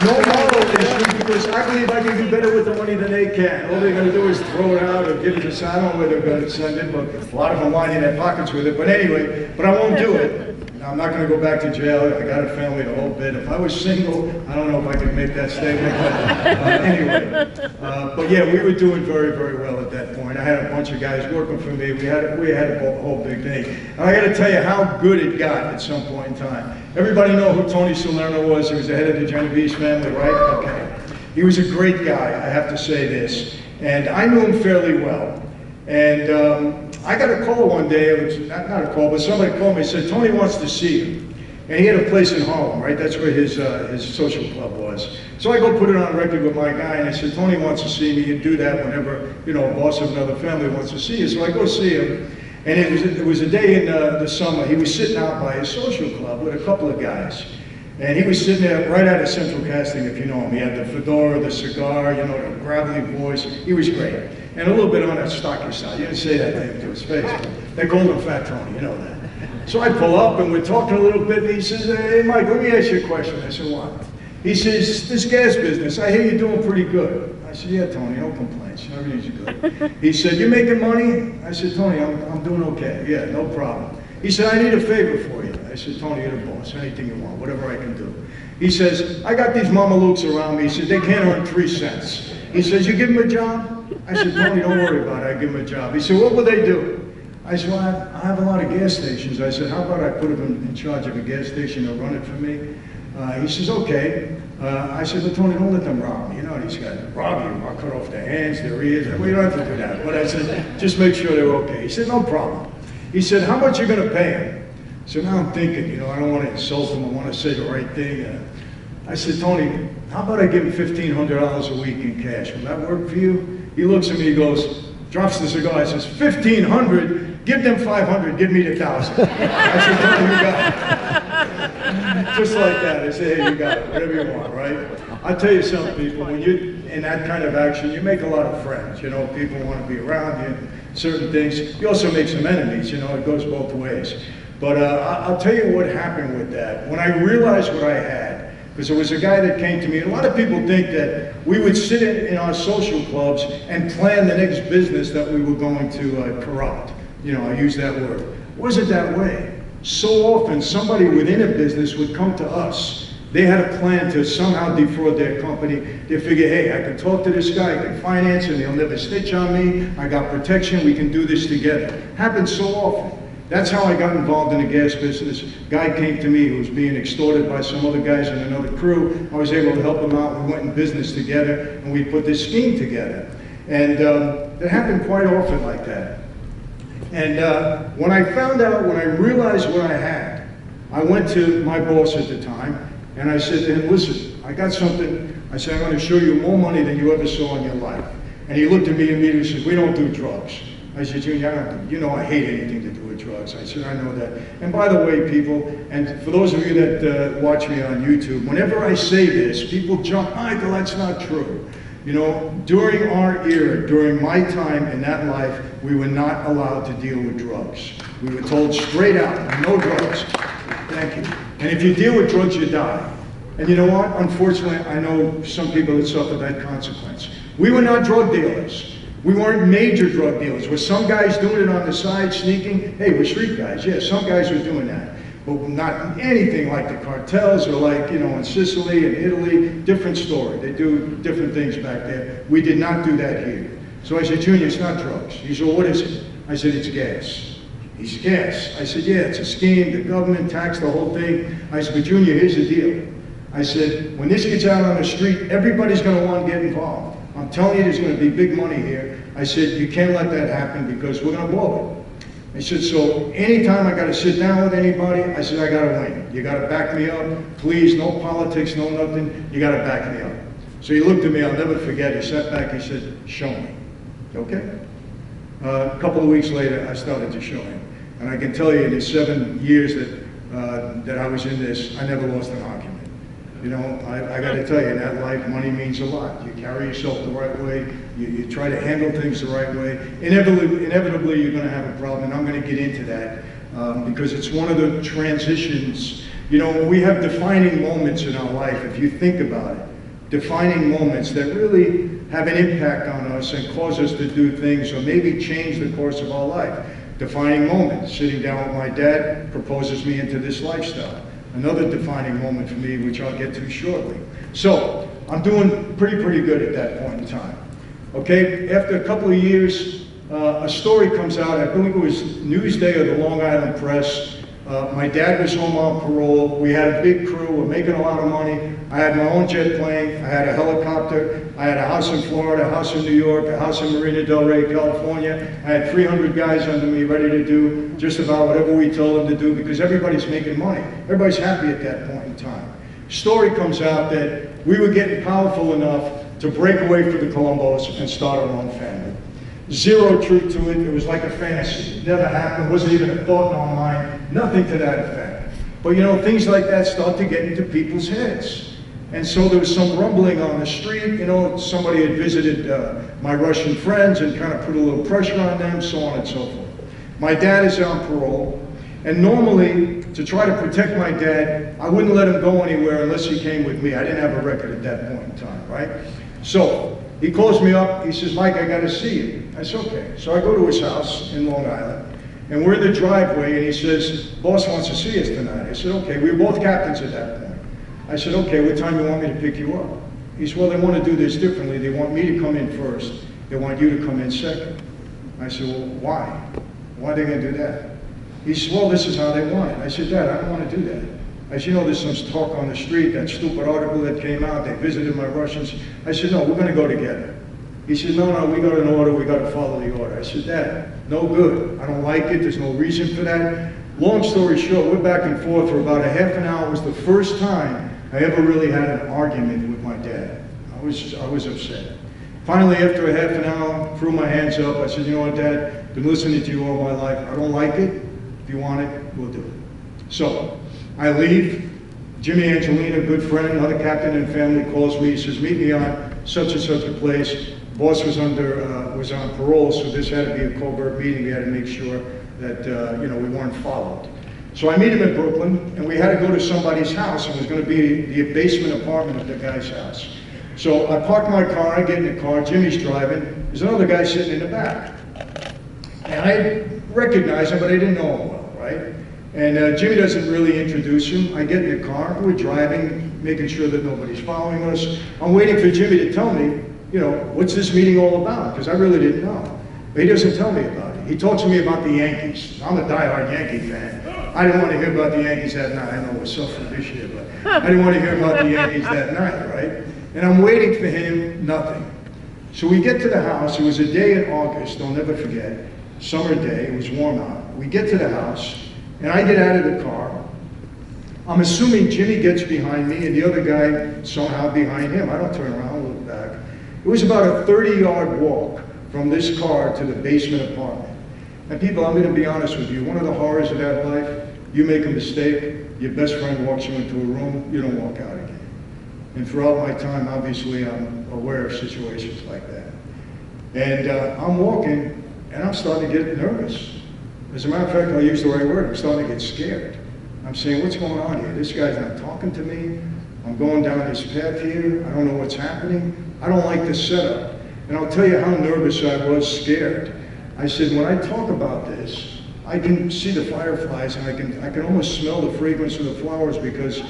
No moral issue, because I believe I can do better with the money than they can. All they're going to do is throw it out or give it to, I don't know where they're going to send it, but a lot of them line in their pockets with it. But anyway, but I won't do it. I'm not going to go back to jail. I got a family, the whole bit. If I was single, I don't know if I could make that statement. But anyway, but yeah, we were doing very, very well at that point. I had a bunch of guys working for me. We had a whole big thing. And I got to tell you how good it got at some point in time. Everybody know who Tony Salerno was. He was the head of the Genovese family, right? Okay. He was a great guy, I have to say this. And I knew him fairly well. And I got a call one day, it was not a call, but somebody called me and said, Tony wants to see you. And he had a place in Harlem, right? That's where his social club was. So I go put it on record with my guy, and I said, Tony wants to see me. You do that whenever, you know, a boss of another family wants to see you. So I go see him. And it was a day in the summer. He was sitting out by his social club with a couple of guys. And he was sitting there right out of Central Casting, if you know him. He had the fedora, the cigar, you know, the gravelly voice. He was great. And a little bit on that stocky side. You didn't say that to his face, but they called him Fat Tony, you know that. So I pull up and we're talking a little bit, and he says, hey Mike, let me ask you a question. I said, what? He says, this gas business, I hear you're doing pretty good. I said, yeah, Tony, no complaints, everything's good. He said, you making money? I said, Tony, I'm doing okay, yeah, no problem. He said, I need a favor for you. I said, Tony, you're the boss, anything you want, whatever I can do. He says, I got these mamalukes around me. He said, they can't earn 3 cents. He says, you give them a job? I said, Tony, don't worry about it, I give them a job. He said, what will they do? I said, well, I have a lot of gas stations. I said, how about I put them in charge of a gas station, they'll run it for me? He says, okay. I said, but Tony, don't let them rob me. You know, these guys rob you, I'll cut off their hands, their ears. Well, you don't have to do that. But I said, just make sure they're okay. He said, no problem. He said, how much are you going to pay him? So now I'm thinking, you know, I don't want to insult him. I want to say the right thing. I said, Tony, how about I give him $1,500 a week in cash? Will that work for you? He looks at me, he goes, drops the cigar, he says, $1,500? Give them $500, give me the $1,000. I said, Tony, you got it. Just like that. I say, hey, you got it, whatever you want, right? I'll tell you something, people, when you're in that kind of action, you make a lot of friends. You know, people want to be around you, certain things. You also make some enemies, you know, it goes both ways. But I'll tell you what happened with that. When I realized what I had, because there was a guy that came to me, and a lot of people think that we would sit in our social clubs and plan the next business that we were going to corrupt. You know, I use that word. It wasn't that way. So often, somebody within a business would come to us. They had a plan to somehow defraud their company. They figure, hey, I can talk to this guy, I can finance him, he'll never snitch on me, I got protection, we can do this together. Happens so often. That's how I got involved in the gas business. Guy came to me who was being extorted by some other guys in another crew. I was able to help him out. We went in business together, and we put this scheme together. And it happened quite often like that. And when I found out, when I realized what I had, I went to my boss at the time, and I said to him, listen, I got something. I said, I'm going to show you more money than you ever saw in your life. And he looked at me immediately and said, we don't do drugs. I said, Junior, you know I hate anything to do with drugs. I said, I know that. And by the way, people, and for those of you that watch me on YouTube, whenever I say this, people jump, Michael, that's not true. You know, during our era, during my time in that life, we were not allowed to deal with drugs. We were told straight out, no drugs. Thank you. And if you deal with drugs, you die. And you know what? Unfortunately, I know some people that suffered that consequence. We were not drug dealers. We weren't major drug dealers. Were some guys doing it on the side, sneaking? Hey, we're street guys. Yeah, some guys were doing that. But not anything like the cartels or like, you know, in Sicily and Italy, different story. They do different things back there. We did not do that here. So I said, Junior, it's not drugs. He said, well, what is it? I said, it's gas. He said, gas. I said, yeah, it's a scheme, the government taxed the whole thing. I said, but Junior, here's the deal. I said, when this gets out on the street, everybody's going to want to get involved. I'm telling you, there's going to be big money here. I said, you can't let that happen because we're going to blow it. I said, so anytime I got to sit down with anybody, I said, I got to win. You got to back me up. Please, no politics, no nothing. You got to back me up. So he looked at me, I'll never forget. He sat back, he said, show me. Okay. A couple of weeks later, I started to show him. And I can tell you, in the 7 years that I was in this, I never lost an argument. You know, I got to tell you, in that life, money means a lot. You carry yourself the right way. You try to handle things the right way. Inevitably, you're going to have a problem, and I'm going to get into that because it's one of the transitions. You know, we have defining moments in our life, if you think about it. Defining moments that really have an impact on us and cause us to do things or maybe change the course of our life. Defining moments, sitting down with my dad, proposes me into this lifestyle. Another defining moment for me, which I'll get to shortly. So, I'm doing pretty good at that point in time. Okay, after a couple of years, a story comes out, I believe it was Newsday of the Long Island Press. My dad was home on parole. We had a big crew. We're making a lot of money. I had my own jet plane. I had a helicopter. I had a house in Florida, a house in New York, a house in Marina del Rey, California. I had 300 guys under me ready to do just about whatever we told them to do because everybody's making money. Everybody's happy at that point in time. Story comes out that we were getting powerful enough to break away from the Colombos and start our own family. Zero truth to it. It was like a fantasy. It never happened. It wasn't even a thought in our mind. Nothing to that effect. But you know, things like that start to get into people's heads. And so there was some rumbling on the street. You know, somebody had visited my Russian friends and kind of put a little pressure on them, so on and so forth. My dad is on parole. And normally, to try to protect my dad, I wouldn't let him go anywhere unless he came with me. I didn't have a record at that point in time, right? So he calls me up. He says, Mike, I got to see you. I said, okay. So I go to his house in Long Island. And we're in the driveway, and he says, boss wants to see us tonight. I said, okay. We were both captains at that point. I said, okay, what time do you want me to pick you up? He said, well, they want to do this differently. They want me to come in first. They want you to come in second. I said, well, why? Why are they going to do that? He said, well, this is how they want it. I said, Dad, I don't want to do that. I said, you know, there's some talk on the street, that stupid article that came out, they visited my Russians. I said, no, we're going to go together. He said, no, we got an order, we got to follow the order. I said, Dad, no good. I don't like it, there's no reason for that. Long story short, we're back and forth for about a half an hour. It was the first time I ever really had an argument with my dad. I was upset. Finally, after a half an hour, threw my hands up. I said, you know what, Dad, been listening to you all my life. I don't like it. If you want it, we'll do it. So, I leave. Jimmy Angelina, good friend, another captain in family, calls me. He says, meet me on such and such a place. Boss was on parole, so this had to be a covert meeting. We had to make sure that you know, we weren't followed. So I meet him in Brooklyn, and we had to go to somebody's house. It was going to be the basement apartment of the guy's house. So I park my car, I get in the car, Jimmy's driving. There's another guy sitting in the back. And I recognize him, but I didn't know him well, right? And Jimmy doesn't really introduce him. I get in the car, we're driving, making sure that nobody's following us. I'm waiting for Jimmy to tell me, you know, what's this meeting all about? Because I really didn't know. But he doesn't tell me about it. He talks to me about the Yankees. I'm a diehard Yankee fan. I didn't want to hear about the Yankees that night. I know we're suffering this year, but I didn't want to hear about the Yankees that night, right? And I'm waiting for him, nothing. So we get to the house. It was a day in August, I'll never forget. Summer day, it was warm out. We get to the house, and I get out of the car. I'm assuming Jimmy gets behind me, and the other guy somehow behind him. I don't turn around, look back. It was about a 30-yard walk from this car to the basement apartment. And people, I'm going to be honest with you, one of the horrors of that life, you make a mistake, your best friend walks you into a room, you don't walk out again. And throughout my time, obviously, I'm aware of situations like that. And I'm walking, and I'm starting to get nervous. As a matter of fact, I'll use the right word, I'm starting to get scared. I'm saying, what's going on here? This guy's not talking to me. I'm going down this path here. I don't know what's happening. I don't like this setup. And I'll tell you how nervous I was, scared. I said, when I talk about this, I can see the fireflies and I can almost smell the fragrance of the flowers because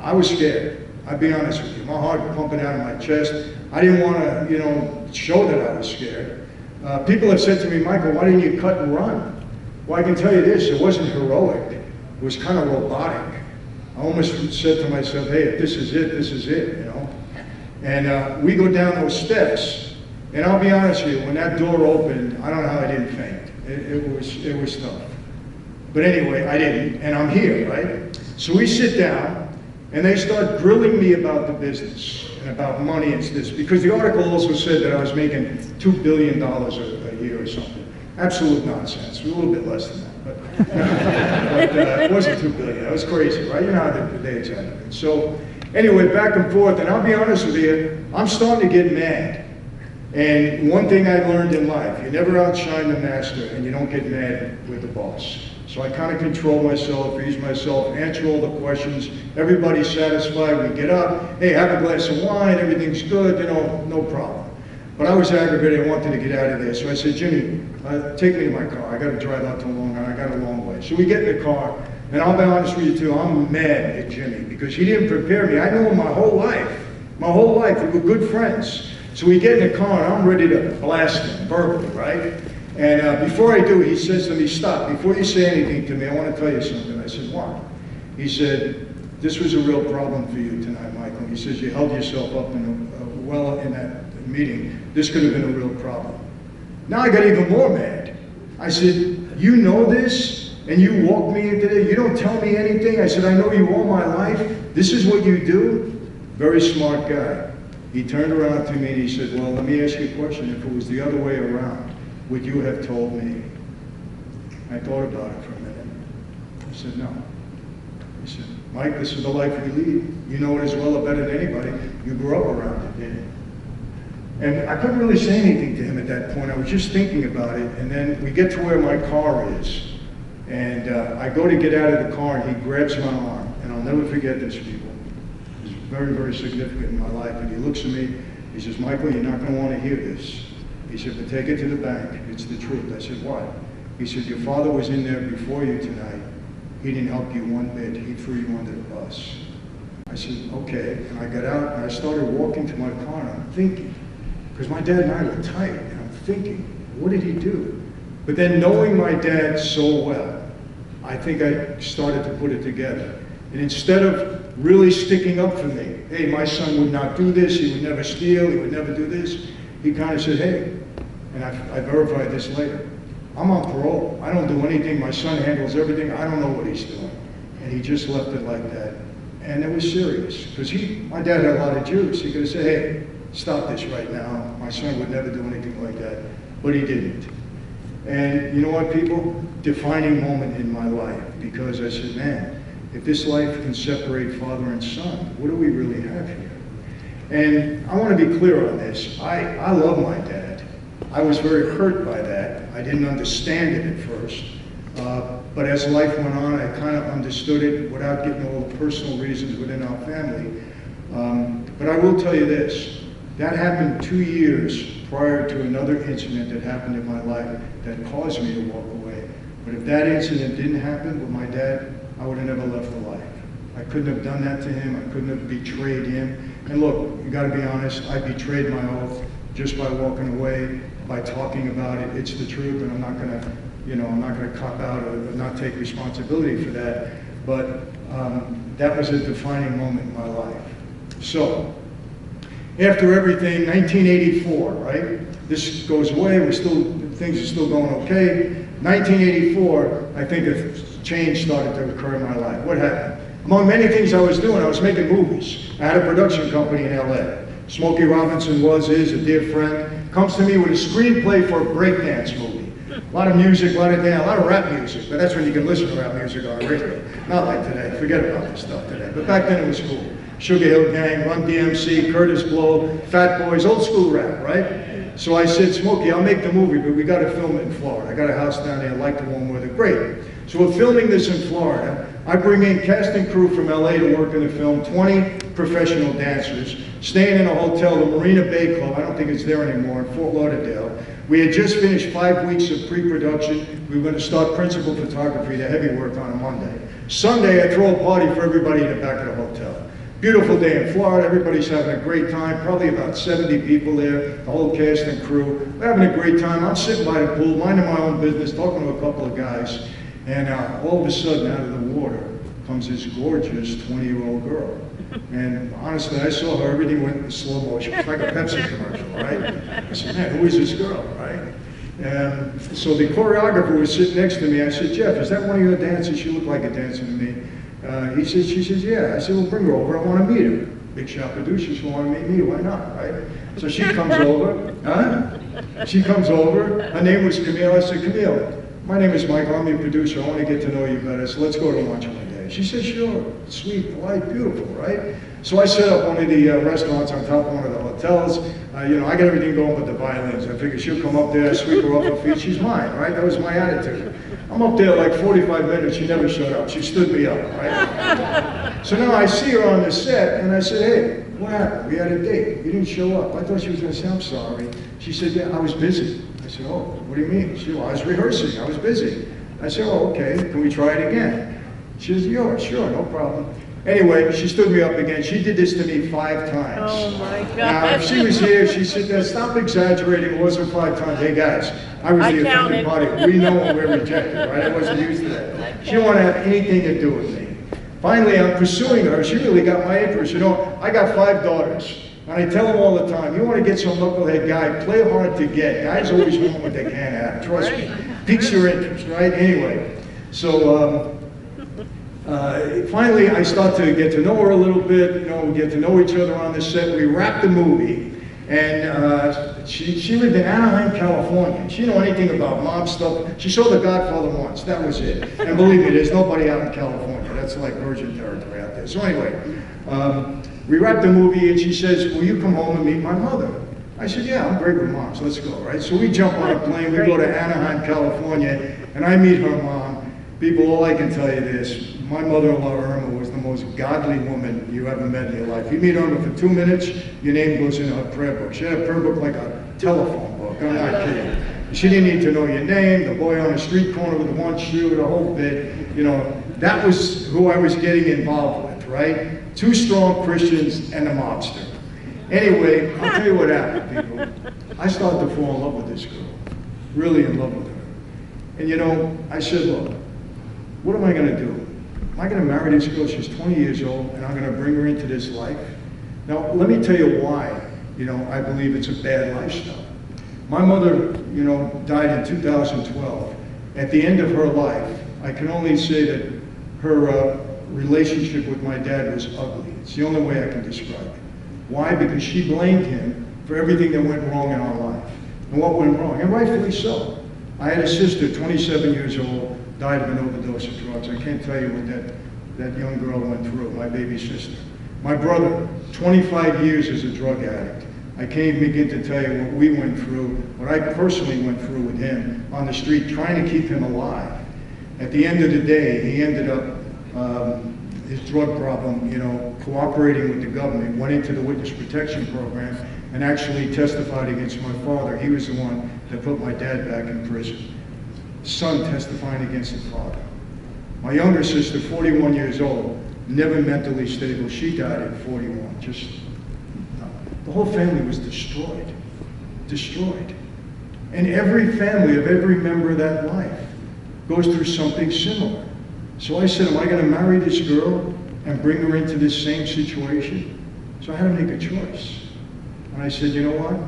I was scared. I'll be honest with you. My heart pumping out of my chest. I didn't want to, show that I was scared. People have said to me, Michael, why didn't you cut and run? Well, I can tell you this, it wasn't heroic. It was kind of robotic. I almost said to myself, hey, if this is it, this is it, And we go down those steps. And I'll be honest with you, when that door opened, I don't know how I didn't faint. It was tough. But anyway, I didn't, and I'm here, right? So we sit down, and they start grilling me about the business and about money and this, because the article also said that I was making $2 billion a year or something. Absolute nonsense. A little bit less than that, but it wasn't $2 billion. That was crazy, right? You know how they exaggerated it. So anyway, back and forth, and I'll be honest with you, I'm starting to get mad. And one thing I learned in life, you never outshine the master and you don't get mad with the boss. So I kind of control myself, ease myself, answer all the questions. Everybody's satisfied, we get up, hey, have a glass of wine, everything's good, no problem. But I was aggravated, I wanted to get out of there. So I said, Jimmy, take me to my car. I got to drive out to Long Island, I got a long way. So we get in the car, and I'll be honest with you too, I'm mad at Jimmy because he didn't prepare me. I know him my whole life. My whole life, we were good friends. So we get in the car and I'm ready to blast him verbally, right? And before I do, he says to me, stop, before you say anything to me, I want to tell you something. I said, what? He said, this was a real problem for you tonight, Michael. He says, you held yourself up in that meeting. This could have been a real problem. Now I got even more mad. I said, you know this? And you walked me into this? You don't tell me anything? I said, I know you all my life. This is what you do? Very smart guy. He turned around to me and he said, well, let me ask you a question. If it was the other way around, would you have told me? I thought about it for a minute. I said, no. He said, Mike, this is the life we lead. You know it as well or better than anybody. You grew up around it, didn't you? And I couldn't really say anything to him at that point. I was just thinking about it. And then we get to where my car is. And I go to get out of the car and he grabs my arm. And I'll never forget this, people. Very, very significant in my life. And he looks at me, he says, Michael, you're not going to want to hear this. He said, but take it to the bank. It's the truth. I said, what? He said, your father was in there before you tonight. He didn't help you one bit. He threw you under the bus. I said, okay. And I got out and I started walking to my car and I'm thinking, because my dad and I were tight, and I'm thinking, what did he do? But then knowing my dad so well, I think I started to put it together. And instead of really sticking up for me, hey, my son would not do this, he would never steal, he would never do this, he kind of said, hey, and I verified this later, I'm on parole, I don't do anything, my son handles everything, I don't know what he's doing. And he just left it like that. And it was serious, because my dad had a lot of juice. He could have said, hey, stop this right now, my son would never do anything like that, but he didn't. And you know what, people? Defining moment in my life, because I said, man, if this life can separate father and son, what do we really have here? And I want to be clear on this. I love my dad. I was very hurt by that. I didn't understand it at first. But as life went on, I kind of understood it without getting all the personal reasons within our family. But I will tell you this. That happened 2 years prior to another incident that happened in my life that caused me to walk away. But if that incident didn't happen with my dad, I would have never left the life. I couldn't have done that to him. I couldn't have betrayed him. And look, you got to be honest, I betrayed my oath just by walking away, by talking about it. It's the truth, and I'm not going to, I'm not going to cop out or not take responsibility for that. But that was a defining moment in my life. So, after everything, 1984, right? This goes away. Things are still going okay. 1984, I think a change started to occur in my life. What happened? Among many things I was doing, I was making movies. I had a production company in LA. Smokey Robinson is a dear friend, comes to me with a screenplay for a breakdance movie. A lot of music, a lot of dance, a lot of rap music, but that's when you can listen to rap music on radio. Not like today, forget about this stuff today. But back then it was cool. Sugar Hill Gang, Run DMC, Curtis Blow, Fat Boys, old school rap, right? So I said, Smokey, I'll make the movie, but we got to film it in Florida. I got a house down there, like the one where they're great. So we're filming this in Florida. I bring in cast and crew from LA to work in the film, 20 professional dancers, staying in a hotel, the Marina Bay Club, I don't think it's there anymore, in Fort Lauderdale. We had just finished 5 weeks of pre-production. We were going to start principal photography, the heavy work, on a Monday. Sunday, I throw a party for everybody in the back of the hotel. Beautiful day in Florida, everybody's having a great time, probably about 70 people there, the whole cast and crew. We're having a great time. I'm sitting by the pool, minding my own business, talking to a couple of guys, and all of a sudden, out of the water, comes this gorgeous 20-year-old girl. And honestly, I saw her, everything went in slow motion. It's like a Pepsi commercial, right? I said, man, who is this girl, right? And so the choreographer was sitting next to me. I said, Jeff, is that one of your dancers? She looked like a dancer to me. She says, yeah. I said, well, bring her over. I want to meet her. Big shot producer, she want to meet me. Why not, right? So she comes over. Huh? She comes over. Her name was Camille. I said, Camille, my name is Michael. I'm your producer. I want to get to know you better. So let's go to lunch one day. She said, sure. Sweet, polite, beautiful, right? So I set up one of the restaurants on top of one of the hotels. I got everything going but the violins. I figured she'll come up there, sweep her off her feet. She's mine, right? That was my attitude. I'm up there like 45 minutes. She never showed up. She stood me up, right? So now I see her on the set, and I said, hey, what happened? We had a date. You didn't show up. I thought she was going to say, I'm sorry. She said, yeah, I was busy. I said, oh, what do you mean? She said, well, I was rehearsing. I was busy. I said, oh, okay. Can we try it again? She says, yeah, sure, no problem. Anyway, she stood me up again. She did this to me 5 times. Oh my God. Now, if she was here, she said, now, stop exaggerating. It wasn't 5 times. Hey guys, I was the offended party. We know when we're rejected, right? I wasn't used to that. She didn't want to have anything to do with me. Finally, I'm pursuing her. She really got my interest. You know, I got 5 daughters. And I tell them all the time, you want to get some knucklehead guy, play hard to get. Guys always want what they can't have. Trust me. Piques your interest, right? Anyway, so finally I start to get to know her a little bit. We get to know each other on the set. We wrap the movie, and she lived in Anaheim, California. She didn't know anything about mob stuff. She saw The Godfather once. That was it. And believe me, there's nobody out in California. That's like virgin territory out there. So anyway, we wrapped the movie, and she says, will you come home and meet my mother? I said, yeah, I'm great with moms. Let's go, right? So we jump on a plane. We go to Anaheim, California, and I meet her mom. People, all I can tell you this, my mother-in-law, Irma, was the most godly woman you ever met in your life. You meet Irma for 2 minutes, your name goes in her prayer book. She had a prayer book like a telephone book, I'm not kidding. She didn't need to know your name, the boy on the street corner with the one shoe, the whole bit. That was who I was getting involved with, right? 2 strong Christians and a mobster. Anyway, I'll tell you what happened, people. I started to fall in love with this girl, really in love with her. And I said, look, what am I going to do? Am I going to marry this girl? She's 20 years old, and I'm going to bring her into this life? Now, let me tell you why, I believe it's a bad lifestyle. My mother, died in 2012. At the end of her life, I can only say that her relationship with my dad was ugly. It's the only way I can describe it. Why? Because she blamed him for everything that went wrong in our life. And what went wrong? And rightfully so. I had a sister, 27 years old, died of an overdose of drugs. I can't tell you what that young girl went through, my baby sister. My brother, 25 years as a drug addict. I can't even begin to tell you what we went through, what I personally went through with him on the street, trying to keep him alive. At the end of the day, he ended up, his drug problem, cooperating with the government, went into the witness protection program, and actually testified against my father. He was the one that put my dad back in prison. Son testifying against the father. My younger sister, 41 years old, never mentally stable. She died at 41. The whole family was destroyed. Destroyed. And every family of every member of that life goes through something similar. So I said, am I going to marry this girl and bring her into this same situation? So I had to make a choice. And I said, you know what?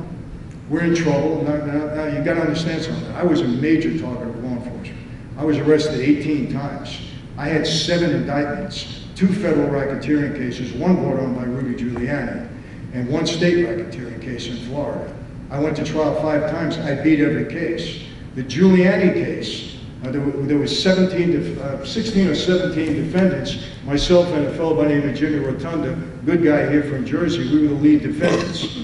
We're in trouble. Now you got to understand something. I was a major target of law enforcement. I was arrested 18 times. I had 7 indictments, 2 federal racketeering cases, 1 brought on by Rudy Giuliani. and one state racketeering case in Florida. I went to trial 5 times. I beat every case. The Giuliani case, there was 16 or 17 defendants, myself and a fellow by the name of Jimmy Rotunda, good guy here from Jersey. We were the lead defendants.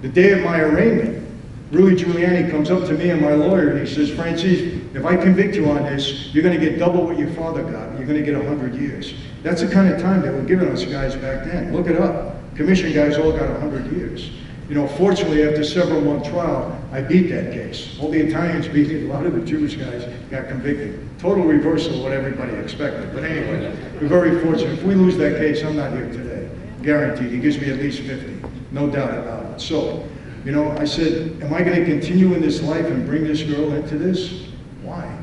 The day of my arraignment, Rudy Giuliani comes up to me and my lawyer, and he says, Franzese, if I convict you on this, you're going to get double what your father got. You're going to get 100 years. That's the kind of time they were giving us guys back then. Look it up. Commission guys all got 100 years. You know, fortunately, after several month trial, I beat that case. All the Italians beat it. A lot of the Jewish guys got convicted. Total reversal of what everybody expected. But anyway, we're very fortunate. If we lose that case, I'm not here today. Guaranteed. He gives me at least 50. No doubt about it. So, you know, I said, am I going to continue in this life and bring this girl into this? Why?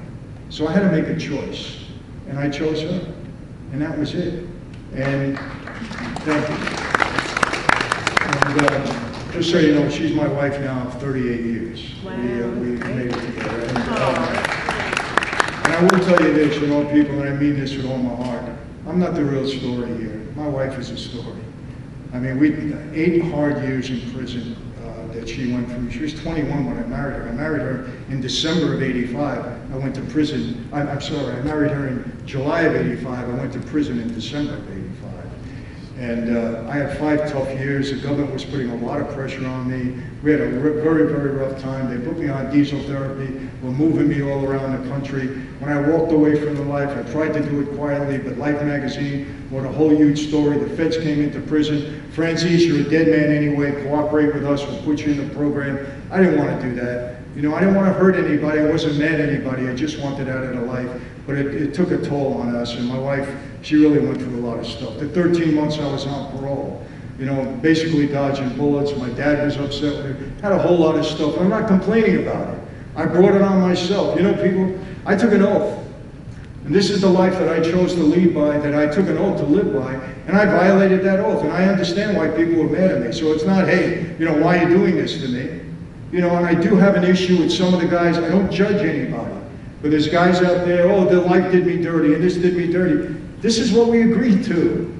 So I had to make a choice. And I chose her. And that was it. And thank you. And, just so you know, she's my wife now 38 years. Wow. We made it together. And I will tell you this, you know, people, and I mean this with all my heart, I'm not the real story here. My wife is a story. I mean, 8 hard years in prison that she went through. She was 21 when I married her. I married her in December of '85. I went to prison. I'm sorry, I married her in July of '85. I went to prison in December of '85. And I had 5 tough years. The government was putting a lot of pressure on me. We had a very, very rough time. They put me on diesel therapy, were moving me all around the country. When I walked away from the life, I tried to do it quietly, but Life magazine wrote a whole huge story. The feds came into prison. Franzese, you're a dead man anyway. Cooperate with us. We'll put you in the program. I didn't want to do that. You know, I didn't want to hurt anybody. I wasn't mad at anybody. I just wanted out of the life. But it took a toll on us. And my wife, she really went through a lot of stuff. The 13 months I was on parole, you know, basically dodging bullets. My dad was upset with her. Had a whole lot of stuff. I'm not complaining about it. I brought it on myself. You know, people, I took an oath. And this is the life that I chose to lead by, that I took an oath to live by, and I violated that oath. And I understand why people were mad at me. So it's not, hey, you know, why are you doing this to me? You know, and I do have an issue with some of the guys. I don't judge anybody. But there's guys out there, oh, their life did me dirty, and this did me dirty. This is what we agreed to.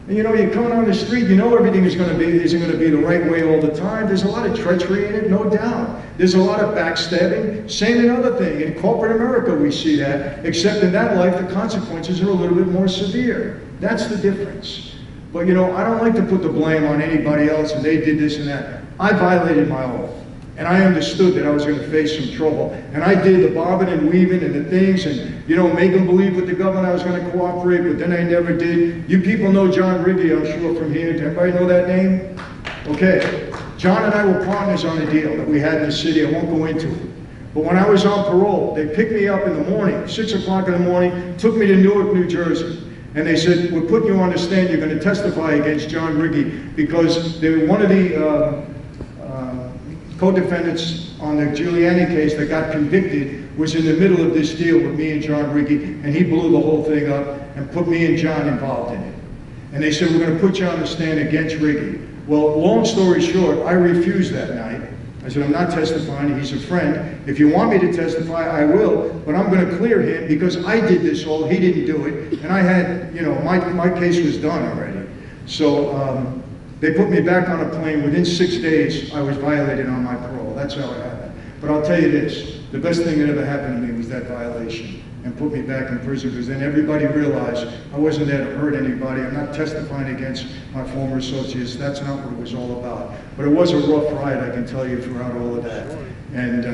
And you know, you're coming on the street, you know everything isn't going to be the right way all the time. There's a lot of treachery in it, no doubt. There's a lot of backstabbing. Same in other thing. In corporate America, we see that. Except in that life, the consequences are a little bit more severe. That's the difference. But you know, I don't like to put the blame on anybody else, and they did this and that. I violated my oath. And I understood that I was going to face some trouble. And I did the bobbing and weaving and the things and, you know, make them believe with the government I was going to cooperate, but then I never did. You people know John Riggy, I'm sure, from here. Does everybody know that name? Okay. John and I were partners on a deal that we had in the city. I won't go into it. But when I was on parole, they picked me up in the morning, 6 o'clock in the morning, took me to Newark, New Jersey. And they said, we're putting you on the stand. You're going to testify against John Riggy because they were one of the co-defendants on the Giuliani case that got convicted was in the middle of this deal with me and John Riggy, and he blew the whole thing up and put me and John involved in it. And they said, we're going to put you on the stand against Riggy. Well, long story short, I refused that night. I said, I'm not testifying, he's a friend. If you want me to testify, I will, but I'm going to clear him because I did this all, he didn't do it, and I had, you know, my case was done already. So, they put me back on a plane. Within 6 days, I was violated on my parole. That's how it happened. But I'll tell you this, the best thing that ever happened to me was that violation and put me back in prison because then everybody realized I wasn't there to hurt anybody. I'm not testifying against my former associates. That's not what it was all about. But it was a rough ride, I can tell you, throughout all of that. And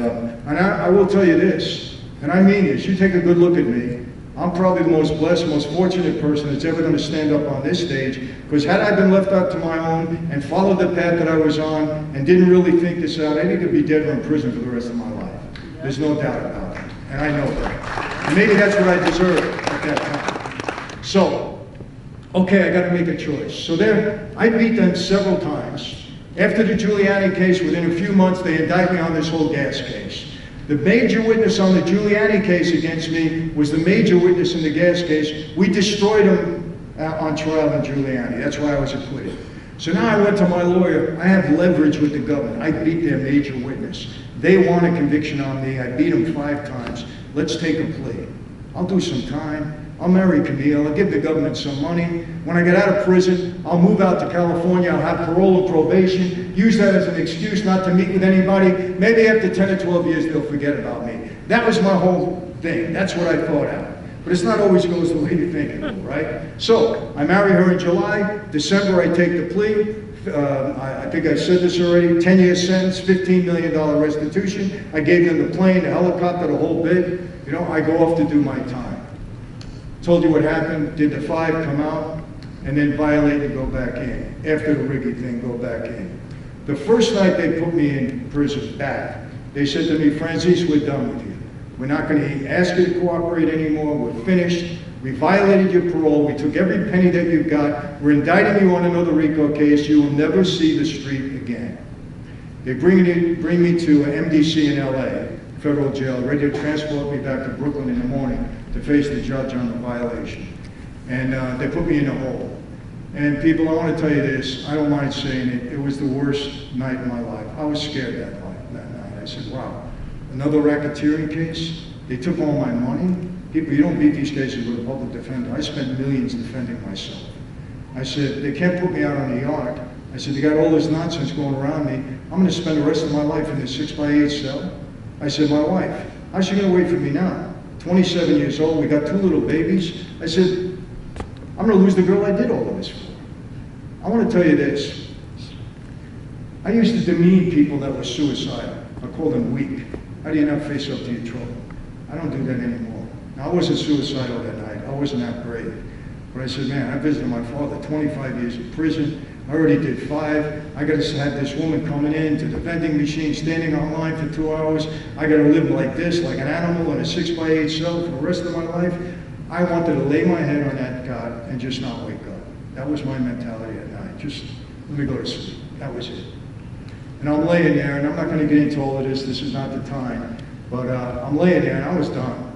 I will tell you this, and I mean this, you take a good look at me. I'm probably the most blessed, most fortunate person that's ever going to stand up on this stage, because had I been left up to my own and followed the path that I was on and didn't really think this out, I need to be dead or in prison for the rest of my life. There's no doubt about it, and I know that. And maybe that's what I deserved at that time. So, okay, I got to make a choice. So there, I beat them several times. After the Giuliani case, within a few months, they indict me on this whole gas case. The major witness on the Giuliani case against me was the major witness in the gas case. We destroyed him on trial in Giuliani. That's why I was acquitted. So now I went to my lawyer. I have leverage with the government. I beat their major witness. They want a conviction on me. I beat them 5 times. Let's take a plea. I'll do some time. I'll marry Camille, I'll give the government some money. When I get out of prison, I'll move out to California, I'll have parole and probation, use that as an excuse not to meet with anybody. Maybe after 10 or 12 years, they'll forget about me. That was my whole thing. That's what I thought out. But it's not always goes the way you think it will, right? So, I marry her in July. December, I take the plea. I think I said this already, 10-year sentence, $15 million restitution. I gave them the plane, the helicopter, the whole bit. You know, I go off to do my time. Told you what happened, did the 5, come out, and then violate and go back in. After the Riggy thing, go back in. The first night they put me in prison back, they said to me, Franzese, we're done with you. We're not going to ask you to cooperate anymore. We're finished. We violated your parole. We took every penny that you've got. We're indicting you on another RICO case. You will never see the street again. They bring me to MDC in LA, federal jail, ready to transport me back to Brooklyn in the morning to face the judge on the violation. And they put me in a hole. And people, I want to tell you this, I don't mind saying it, it was the worst night of my life. I was scared that night. I said, wow, another racketeering case? They took all my money? People, you don't beat these cases with a public defender. I spent millions defending myself. I said, they can't put me out on the yard. I said, they got all this nonsense going around me. I'm going to spend the rest of my life in this 6x8 cell. I said, my wife, how's she going to wait for me now? 27 years old, we got 2 little babies. I said, I'm going to lose the girl I did all of this for. I want to tell you this. I used to demean people that were suicidal. I called them weak. How do you not face up to your trouble? I don't do that anymore. Now, I wasn't suicidal that night. I wasn't that brave. But I said, man, I visited my father, 25 years in prison. I already did 5. I got to have this woman coming in to the vending machine, standing on line for 2 hours. I got to live like this, like an animal in a 6x8 cell for the rest of my life. I wanted to lay my head on that cot and just not wake up. That was my mentality at night. Just let me go to sleep. That was it. And I'm laying there, and I'm not going to get into all of this. This is not the time. But I'm laying there, and I was done.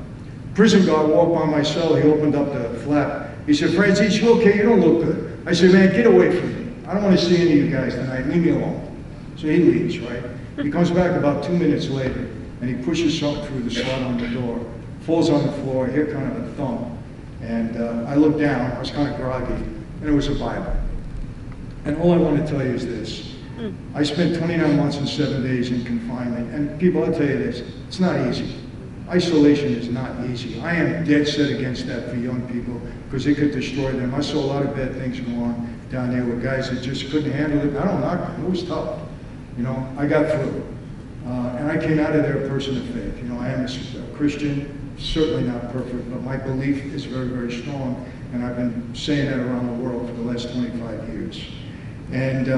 Prison guard walked by my cell. He opened up the flap. He said, Franzese, you okay? You don't look good. I said, man, get away from me. I don't want to see any of you guys tonight. Leave me alone. So he leaves, right? He comes back about 2 minutes later, and he pushes something through the slot on the door, falls on the floor, I hear kind of a thump. And I looked down. I was kind of groggy, and it was a Bible. And all I want to tell you is this. I spent 29 months and 7 days in confinement. And people, I'll tell you this, it's not easy. Isolation is not easy. I am dead set against that for young people because it could destroy them. I saw a lot of bad things go on down there with guys that just couldn't handle it. I don't knock them. It was tough. You know, I got through. And I came out of there a person of faith. You know, I am a Christian, certainly not perfect, but my belief is very, very strong. And I've been saying that around the world for the last 25 years. And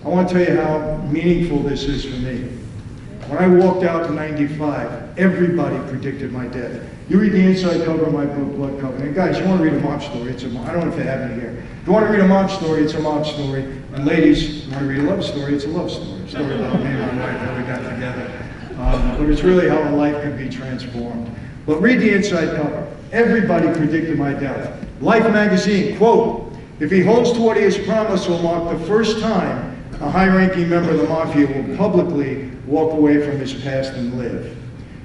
I want to tell you how meaningful this is for me. When I walked out in '95, everybody predicted my death. You read the inside cover of my book, Blood Covenant. Guys, you want to read a mob story? It's a mob. I don't know if they have any here. If you want to read a mob story, it's a mob story. And ladies, you want to read a love story? It's a love story. It's a story about me and my wife, how we got together. But it's really how a life can be transformed. But read the inside cover. Everybody predicted my death. Life magazine, quote, if he holds to what he has promised, will mark the first time a high-ranking member of the mafia will publicly walk away from his past and live.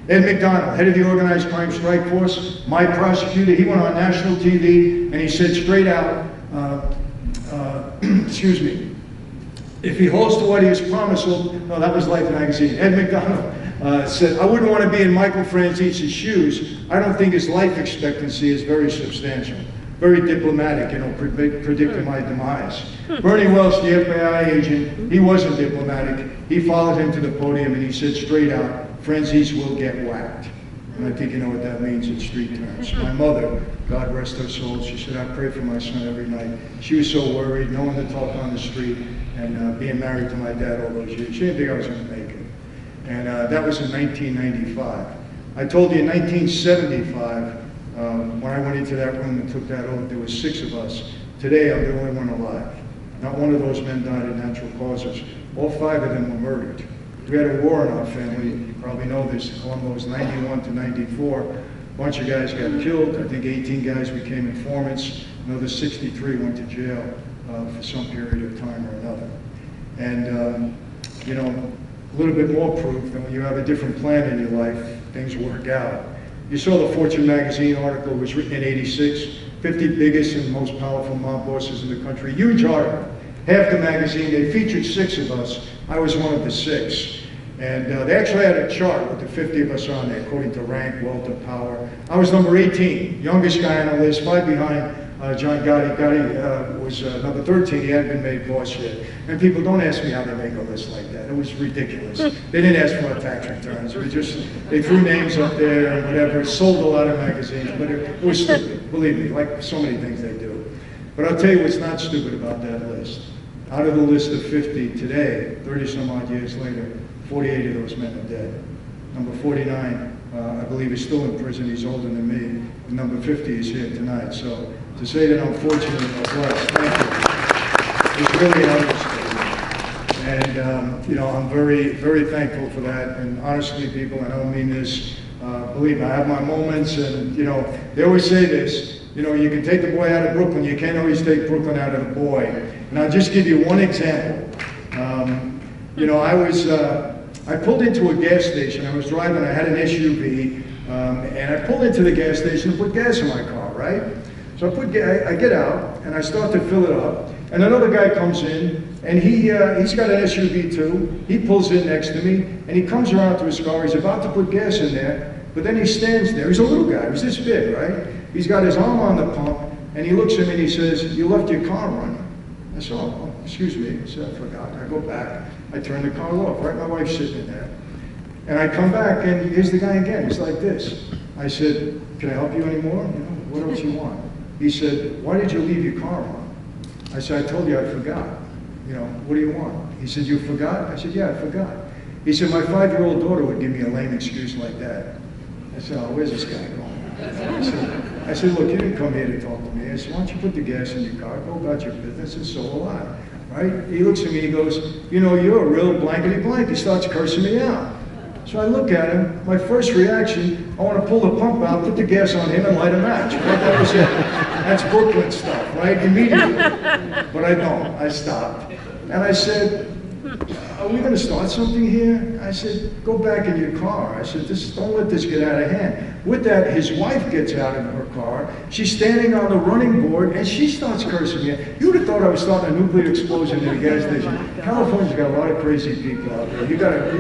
Ed McDonald, head of the Organized Crime Strike Force, my prosecutor, he went on national TV and he said straight out, excuse me, if he holds to what he has promised, no, that was Life magazine. Ed McDonald said, I wouldn't want to be in MichaelFranzese's shoes. I don't think his life expectancy is very substantial. Very diplomatic, you know, predicting my demise. Bernie Welch, the FBI agent, he wasn't diplomatic. He followed him to the podium and he said straight out, Franzese will get whacked. And I think you know what that means in street terms. My mother, God rest her soul, she said, I pray for my son every night. She was so worried, no one to talk on the street, and being married to my dad all those years. She didn't think I was going to make it. And that was in 1995. I told you in 1975, when I went into that room and took that oath, there were 6 of us. Today, I'm the only one alive. Not one of those men died of natural causes. All 5 of them were murdered. We had a war in our family. You probably know this. Colombo was 91 to 94. A bunch of guys got killed. I think 18 guys became informants. Another 63 went to jail for some period of time or another. And, you know, a little bit more proof that when you have a different plan in your life, things work out. You saw the Fortune magazine article was written in '86, 50 biggest and most powerful mob bosses in the country. Huge article. Half the magazine, they featured 6 of us. I was one of the 6. And they actually had a chart with the 50 of us on there, according to rank, wealth, and power. I was number 18, youngest guy on the list, 5 behind John Gotti. Gotti was number 13, he hadn't been made boss yet. And people, don't ask me how they make a list like that. It was ridiculous. They didn't ask for our tax returns. It was just, they threw names up there and whatever. It sold a lot of magazines, but it was stupid, believe me, like so many things they do. But I'll tell you what's not stupid about that list. Out of the list of 50 today, 30 some odd years later, 48 of those men are dead. Number 49, I believe, is still in prison. He's older than me. And number 50 is here tonight. So to say that I'm fortunate and blessed, thank you, is really an understatement. And you know, I'm very, very thankful for that. And honestly, people, I don't mean this. Believe me, I have my moments, and you know, they always say this. You know, you can take the boy out of Brooklyn. You can't always take Brooklyn out of the boy. And I'll just give you one example. You know, I pulled into a gas station. I was driving, I had an SUV, and I pulled into the gas station to put gas in my car, right? So I get out, and I start to fill it up, and another guy comes in, and he's got an SUV too. He pulls in next to me, and he comes around to his car. He's about to put gas in there, but then he stands there. He's a little guy, he's this big, right? He's got his arm on the pump, and he looks at me and he says, "You left your car running." I said, "Oh, excuse me." I said, "I forgot." I go back. I turn the car off, right? My wife's sitting in there. And I come back, and here's the guy again. He's like this. I said, "Can I help you anymore? You know, what else you want?" He said, "Why did you leave your car on?" I said, "I told you I forgot. You know, what do you want?" He said, "You forgot?" I said, "Yeah, I forgot." He said, "My 5-year-old daughter would give me a lame excuse like that." I said, "Oh, where's this guy going?" I said, "Look, you didn't come here to talk to me." I said, "Why don't you put the gas in your car, go about your business, and so will I." Right? He looks at me, he goes, "You know, you're a real blankety blank." He starts cursing me out. So I look at him, my first reaction, I want to pull the pump out, put the gas on him, and light a match. Right? That was it. That's Brooklyn stuff, right? Immediately. But I don't. I stopped. And I said, "Are we going to start something here?" I said, "Go back in your car." I said, "Don't let this get out of hand." With that, his wife gets out of her car. She's standing on the running board, and she starts cursing me. You would have thought I was starting a nuclear explosion in a gas station. California's got a lot of crazy people out there. You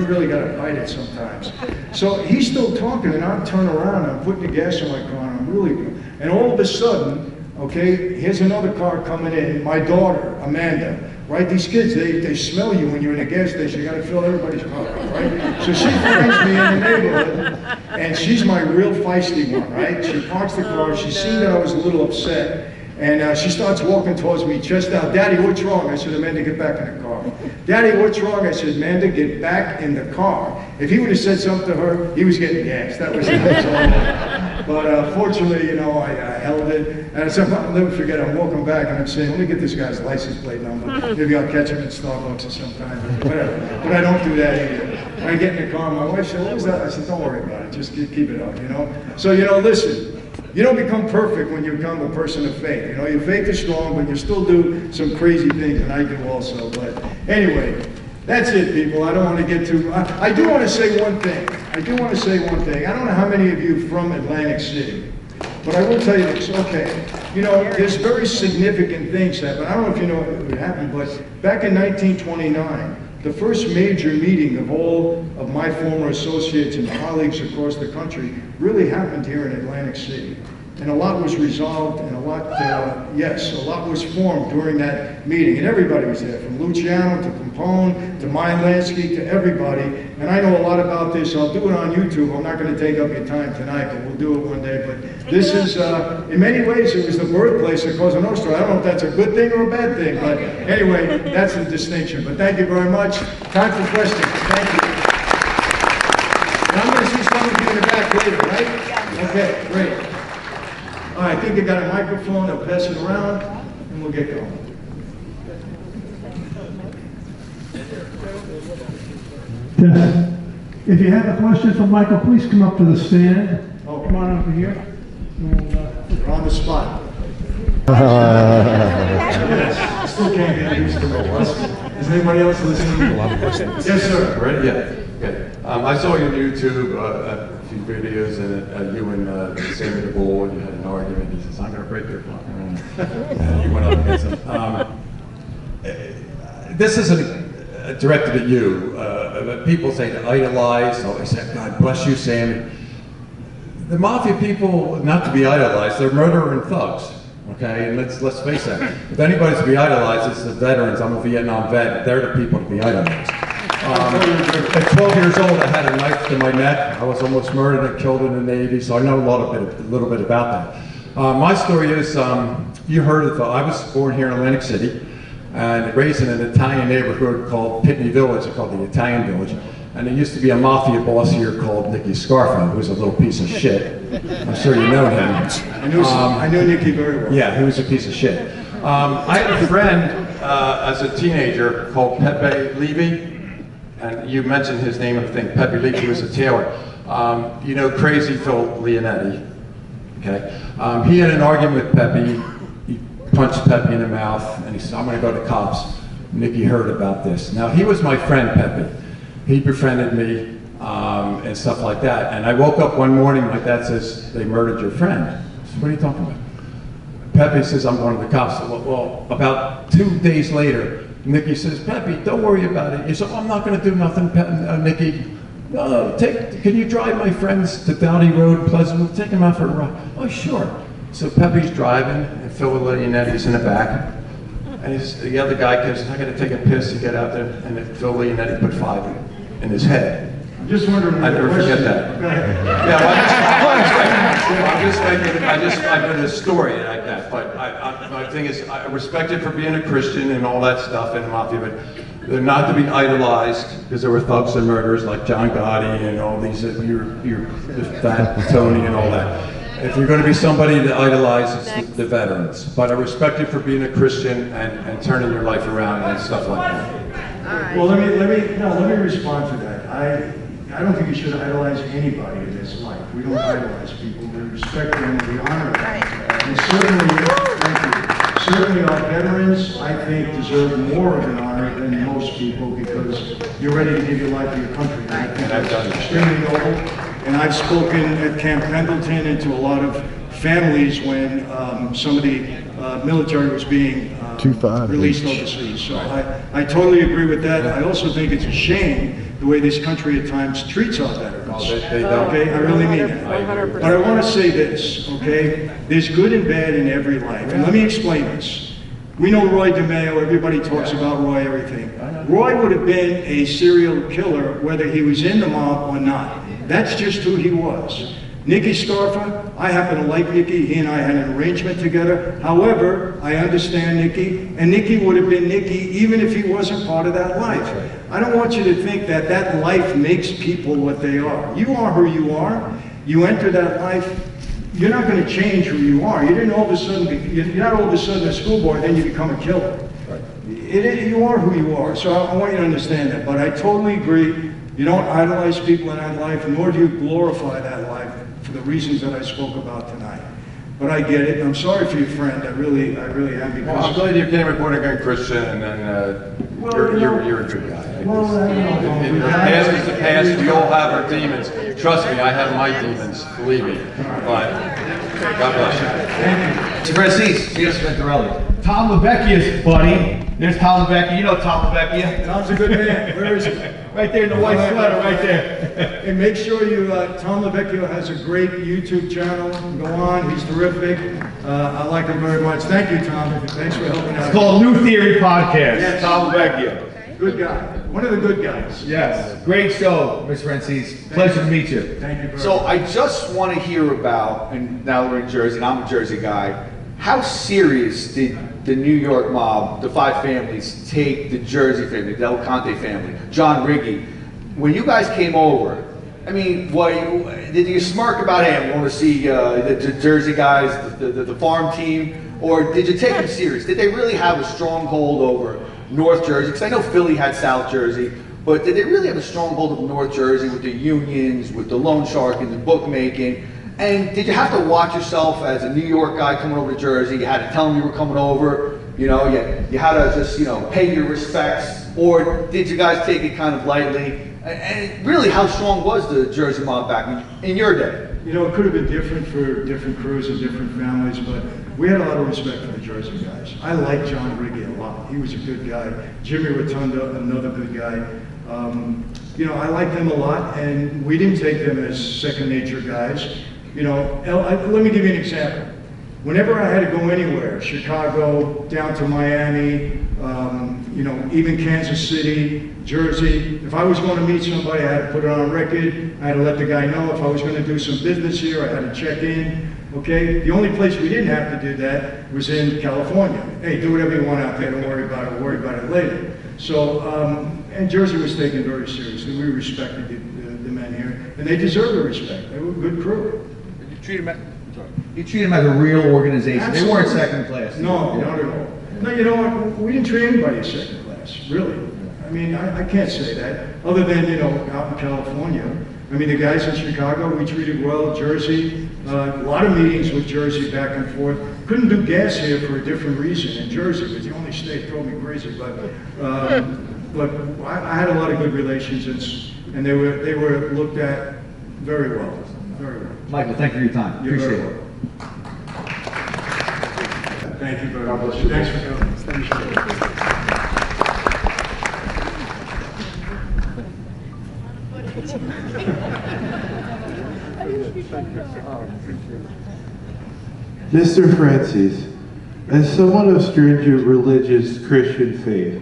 really got to fight it sometimes. So he's still talking, and I'm turning around, and I'm putting the gas in my car, and I'm really, and all of a sudden, okay, here's another car coming in. My daughter, Amanda. Right, these kids, they smell you when you're in a gas station. You got to fill everybody's car, right? So she finds me in the neighborhood, and she's my real feisty one, right? She parks the car. She seen that I was a little upset, and she starts walking towards me, chest out. "Daddy, what's wrong?" I said, "Amanda, get back in the car." "Daddy, what's wrong?" I said, "Amanda, get back in the car." If he would have said something to her, he was getting gassed. That was it. But fortunately, you know, I held it. And I'll never forget, I'm walking back and I'm saying, "Let me get this guy's license plate number. Maybe I'll catch him at Starbucks or sometime." Whatever. But I don't do that either. I get in the car, my wife said, "What was that?" I said, "Don't worry about it. Just keep it up, you know." So, you know, listen. You don't become perfect when you become a person of faith. You know, your faith is strong, but you still do some crazy things, and I do also. But anyway, that's it, people. I don't want to get too... I do want to say one thing. I don't know how many of you are from Atlantic City, but I will tell you this. Okay, you know, there's very significant things happen. I don't know if you know what happened, but back in 1929, the first major meeting of all of my former associates and colleagues across the country really happened here in Atlantic City. And a lot was resolved, and a lot was formed during that meeting. And everybody was there, from Luciano to Capone to Lansky to everybody. And I know a lot about this. I'll do it on YouTube. I'm not going to take up your time tonight, but we'll do it one day. But this is, in many ways, it was the birthplace of Cosa Nostra. I don't know if that's a good thing or a bad thing, but anyway, that's the distinction. But thank you very much. Time for questions. Thank you. And I'm going to see some of you in the back later, right? Okay, great. All right, I think I got a microphone. I'll pass it around, and we'll get going. Yes. If you have a question for Michael, please come up to the stand. Oh, come on over here. We're on the spot. Yes, still can't get used to it. Is anybody else listening? A lot of questions. Yes, sir. Ready? Yeah. Good. I saw you on YouTube a few few videos, and you and Sammy the Bull, you had an argument. He says, "I'm going to break your fucking arm." And you went up against him. This isn't directed at you. But people say to idolize. So I said, "God bless you, Sammy." The mafia people, not to be idolized, they're murderer and thugs. Okay, and let's face that. If anybody's to be idolized, it's the veterans. I'm a Vietnam vet. They're the people to be idolized. At 12 years old, I had a knife to my neck. I was almost murdered and killed in the Navy, so I know a little bit about that. My story is, you heard of, I was born here in Atlantic City and raised in an Italian neighborhood called Pitney Village, called the Italian Village. And there used to be a mafia boss here called Nicky Scarfa, who was a little piece of shit. I'm sure you know him. I knew Nicky very well. Yeah, he was a piece of shit. I had a friend as a teenager called Pepe Levy. And you mentioned his name, I think. Pepe Levy was a tailor. You know Crazy Phil Leonetti, okay? He had an argument with Pepe. He punched Pepe in the mouth, and he said, "I'm gonna go to cops." Nicky heard about this. Now, he was my friend, Pepe. He befriended me and stuff like that. And I woke up one morning, my dad says, "They murdered your friend." I said, "What are you talking about?" Pepe says, "I'm going to the cops." Well, about 2 days later, Nicky says, "Pepe, don't worry about it." He said, "I'm not going to do nothing, Nicky. No, can you drive my friends to Downey Road, Pleasantville? Take them out for a ride." "Oh, sure." So Pepe's driving, and Phil Leonetti's in the back. And the other guy goes, "I got to take a piss to get out there." And then Phil Leonetti put 5 in his head. I'm just wondering. I never forget that. Yeah, I know this story like that. But my thing is, I respect it for being a Christian and all that stuff in the mafia, but they're not to be idolized because there were thugs and murderers like John Gotti and all these, your Fat Tony and all that. If you're going to be somebody to idolize, it's the veterans. But I respect you for being a Christian and turning your life around and stuff like that. Well, let me respond to that. I don't think you should idolize anybody in this life. We don't idolize people. We respect them and we honor them. And certainly our veterans, I think, deserve more of an honor than most people because you're ready to give your life to your country. And I think that's extremely noble. And I've spoken at Camp Pendleton and to a lot of families when some of the military was being released overseas. So I totally agree with that. I also think it's a shame the way this country at times treats our veterans. They don't. Okay, I really mean it. But I want to say this, okay? There's good and bad in every life. And let me explain this. We know Roy DeMeo, everybody talks about Roy, everything. Roy would have been a serial killer whether he was in the mob or not. That's just who he was. Nicky Scarfa, I happen to like Nicky. He and I had an arrangement together. However, I understand Nicky, and Nicky would have been Nicky even if he wasn't part of that life. I don't want you to think that that life makes people what they are. You are who you are. You enter that life. You're not going to change who you are. You didn't all of a sudden. You're not all of a sudden a schoolboy, then you become a killer. You are who you are. So I want you to understand that. But I totally agree. You don't idolize people in that life, nor do you glorify that life for the reasons that I spoke about tonight. But I get it. I'm sorry for your friend. I really am. Because well, I'm glad you became a born-again Christian, and then you're a good guy. The past is the past. We all have our demons. Trust me, I have my demons. Believe me. But God bless you. Thank you. Franzese, Ceasar Venturelli. Tom LaVecchia's buddy. There's Tom LaVecchia. You know Tom LaVecchia. Tom's a good man. Where is he? Right there in the white sweater, right there. And make sure you, Tom LaVecchia has a great YouTube channel. Go on, he's terrific. I like him very much. Thank you, Tom. Thanks for helping out. It's called New Theory Podcast. Yes. Tom LaVecchia. Good guy. One of the good guys. Yes. Great show, Mr. Franzese. Pleasure to meet you. Thank you very So much. I just want to hear about, and now that we're in Jersey, and I'm a Jersey guy, how serious did the New York mob, the 5 families, take the Jersey family, the Del Conte family, John Riggi? When you guys came over, I mean, did you smirk about, hey, I want to see the Jersey guys, the farm team, or did you take them serious? Did they really have a stronghold over North Jersey? Because I know Philly had South Jersey, but did they really have a stronghold of North Jersey with the unions, with the loan shark and the bookmaking? And did you have to watch yourself as a New York guy coming over to Jersey? You had to tell them you were coming over, you know, you had to just, you know, pay your respects. or did you guys take it kind of lightly? And really, how strong was the Jersey mob back in your day? You know, it could have been different for different crews and different families, but we had a lot of respect for the Jersey guys. I liked John Riggy a lot. He was a good guy. Jimmy Rotunda, another good guy. You know, I liked them a lot, and we didn't take them as second nature guys. You know, let me give you an example. Whenever I had to go anywhere, Chicago, down to Miami, you know, even Kansas City, Jersey, if I was going to meet somebody, I had to put it on record. I had to let the guy know. If I was going to do some business here, I had to check in. Okay? The only place we didn't have to do that was in California. Hey, do whatever you want out there. Don't worry about it. We'll worry about it later. So, and Jersey was taken very seriously. We respected the men here, and they deserve the respect. They were a good crew. Did you treat them as a real organization? Absolutely. They weren't second class. No, not at all. No, you know what? We didn't treat anybody as second class, really. I mean, I can't say that, other than, you know, out in California. I mean, the guys in Chicago, we treated well. Jersey, a lot of meetings with Jersey back and forth. Couldn't do gas here for a different reason, and Jersey was the only state drove me crazy. But I had a lot of good relations, and they were looked at very well, very well. Michael, thank you for your time. You're Appreciate very it. Thank you very much. Thanks for coming. Appreciate it. Mr. Franzese, as someone of stringent religious Christian faith,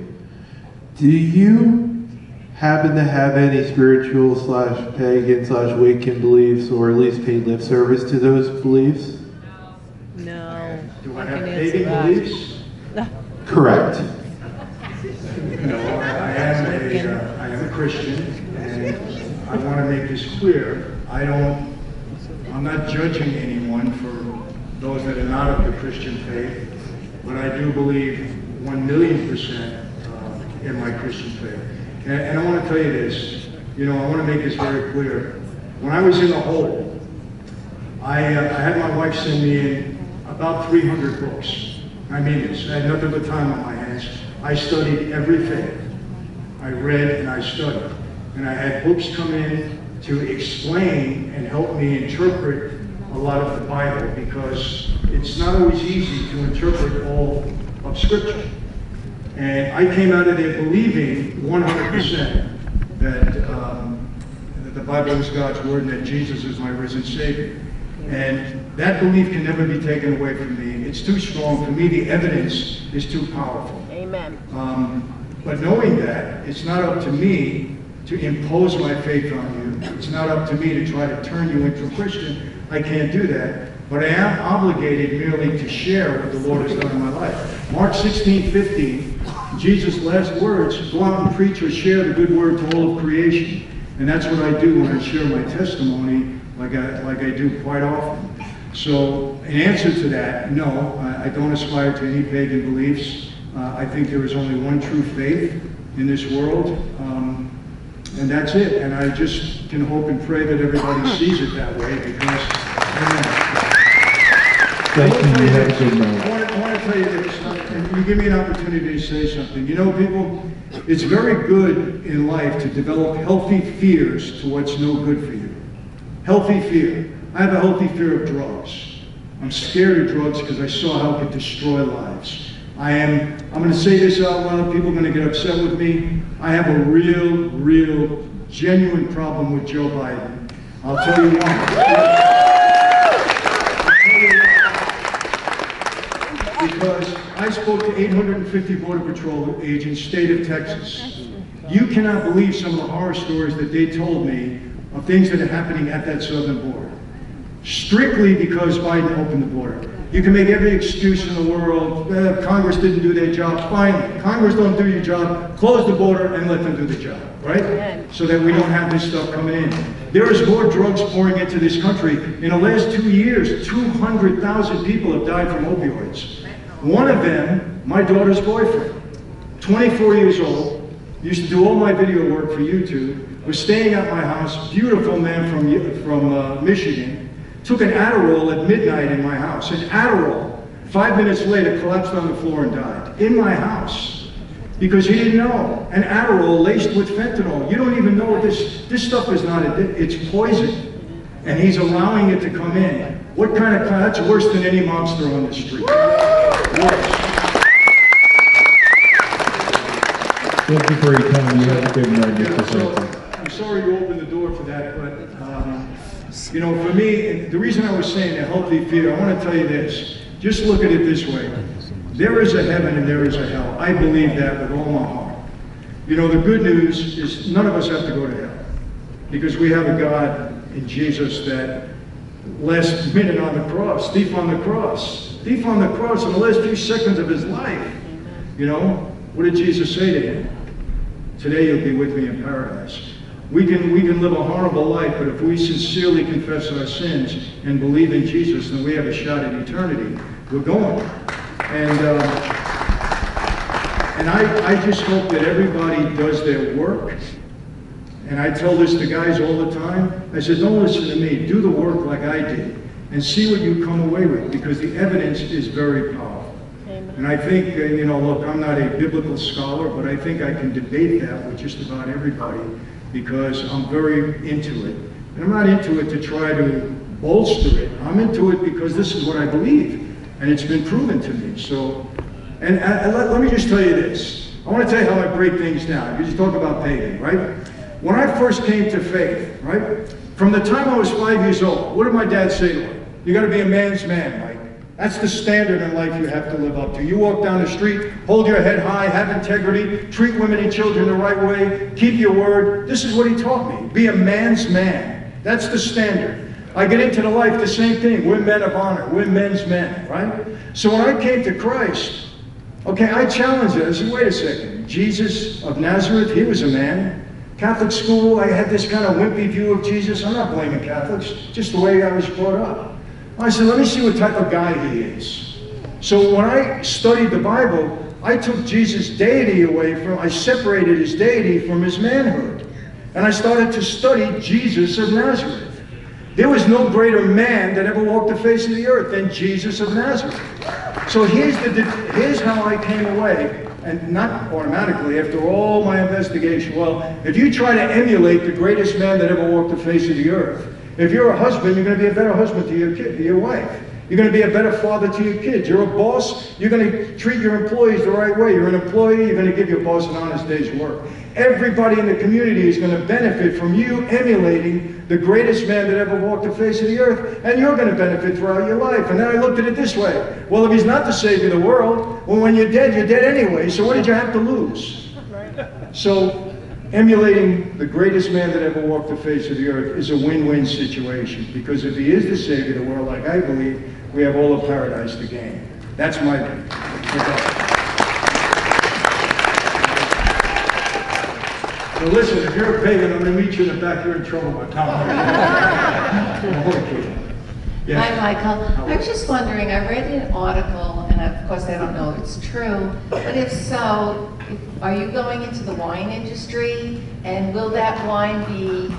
do you happen to have any spiritual / pagan / Wiccan beliefs, or at least pay lip service to those beliefs? No. Do I have pagan beliefs? No. Correct. No, I am a Christian, and I want to make this clear. I'm not judging anyone for those that are not of the Christian faith, but I do believe 1,000,000% in my Christian faith. And I want to tell you this, you know, I want to make this very clear. When I was in the hole, I had my wife send me in about 300 books. I mean this, I had nothing but time on my hands. I studied every faith. I read and I studied. And I had books come in to explain and help me interpret a lot of the Bible, because it's not always easy to interpret all of Scripture. And I came out of there believing 100% that the Bible is God's Word and that Jesus is my risen Savior. And that belief can never be taken away from me. It's too strong. For me, the evidence is too powerful. Amen. But knowing that, it's not up to me to impose my faith on you. It's not up to me to try to turn you into a Christian. I can't do that. But I am obligated merely to share what the Lord has done in my life. Mark 16:15, Jesus' last words, go out and preach or share the good word to all of creation. And that's what I do when I share my testimony, like I do quite often. So in answer to that, no, I don't aspire to any pagan beliefs. I think there is only one true faith in this world, and that's it. And I just can hope and pray that everybody sees it that way, because, amen. I want to tell you this, and you give me an opportunity to say something. You know, people, it's very good in life to develop healthy fears to what's no good for you. Healthy fear. I have a healthy fear of drugs. I'm scared of drugs because I saw how it could destroy lives. I'm going to say this out loud, people are going to get upset with me. I have a real, genuine problem with Joe Biden. I'll tell you why. Because I spoke to 850 Border Patrol agents, state of Texas. You cannot believe some of the horror stories that they told me of things that are happening at that southern border. Strictly because Biden opened the border. You can make every excuse in the world. Congress didn't do their job. Fine. Congress don't do your job. Close the border and let them do the job, right? So that we don't have this stuff coming in. There is more drugs pouring into this country. In the last 2 years, 200,000 people have died from opioids. One of them, my daughter's boyfriend, 24 years old, used to do all my video work for YouTube, was staying at my house, beautiful man from Michigan, took an Adderall at midnight in my house. An Adderall, 5 minutes later, collapsed on the floor and died. In my house. because he didn't know. And Adderall laced with fentanyl. You don't even know this stuff is not, it's poison. And he's allowing it to come in. What kind of, that's worse than any monster on the street. Worse. Thank you for your time. You have a good night, Mr. Franzese. I'm sorry to open the door for that, but you know, for me, the reason I was saying a healthy fear, I want to tell you this. Just look at it this way. There is a heaven and there is a hell. I believe that with all my heart. You know, the good news is none of us have to go to hell, because we have a God in Jesus that last minute on the cross, thief on the cross in the last few seconds of his life. You know, what did Jesus say to him? Today you'll be with me in paradise. We can live a horrible life, but if we sincerely confess our sins and believe in Jesus, then we have a shot at eternity. We're going. And I just hope that everybody does their work. And I tell this to guys all the time. I said, don't listen to me. Do the work like I did and see what you come away with, because the evidence is very powerful. And I think, you know, look, I'm not a biblical scholar, but I think I can debate that with just about everybody, because I'm very into it. And I'm not into it to try to bolster it. I'm into it because this is what I believe, and it's been proven to me. So, and let me just tell you this. I want to tell you how I break things down. You just talk about pagan, right? When I first came to faith, right, from the time I was 5 years old, what did my dad say to me? You got to be a man's man, Mike. That's the standard in life you have to live up to. You walk down the street, hold your head high, have integrity, treat women and children the right way, keep your word. This is what he taught me. Be a man's man. That's the standard. I get into the life, the same thing. We're men of honor. We're men's men, right? So when I came to Christ, okay, I challenged it. I said, wait a second. Jesus of Nazareth, he was a man. Catholic school, I had this kind of wimpy view of Jesus. I'm not blaming Catholics, just the way I was brought up. I said, let me see what type of guy he is. So when I studied the Bible, I took Jesus' deity away from, I separated his deity from his manhood. And I started to study Jesus of Nazareth. There was no greater man that ever walked the face of the earth than Jesus of Nazareth. So here's how I came away, and not automatically, after all my investigation. Well, if you try to emulate the greatest man that ever walked the face of the earth, if you're a husband, you're going to be a better husband to your kid, to your wife. You're going to be a better father to your kids. You're a boss, you're going to treat your employees the right way. You're an employee, you're going to give your boss an honest day's work. Everybody in the community is going to benefit from you emulating the greatest man that ever walked the face of the earth, and you're going to benefit throughout your life. And then I looked at it this way. Well, if he's not the savior of the world, well, when you're dead anyway, so what did you have to lose? So, emulating the greatest man that ever walked the face of the earth is a win-win situation, because if he is the savior of the world, like I believe, we have all of paradise to gain. That's my view. So listen, if you're a pagan, I'm going to meet you in the back. You're in trouble with Tom. Yes. Hi, Michael. I was just wondering, I read an article, and of course I don't know if it's true, but if so, are you going into the wine industry, and will that wine be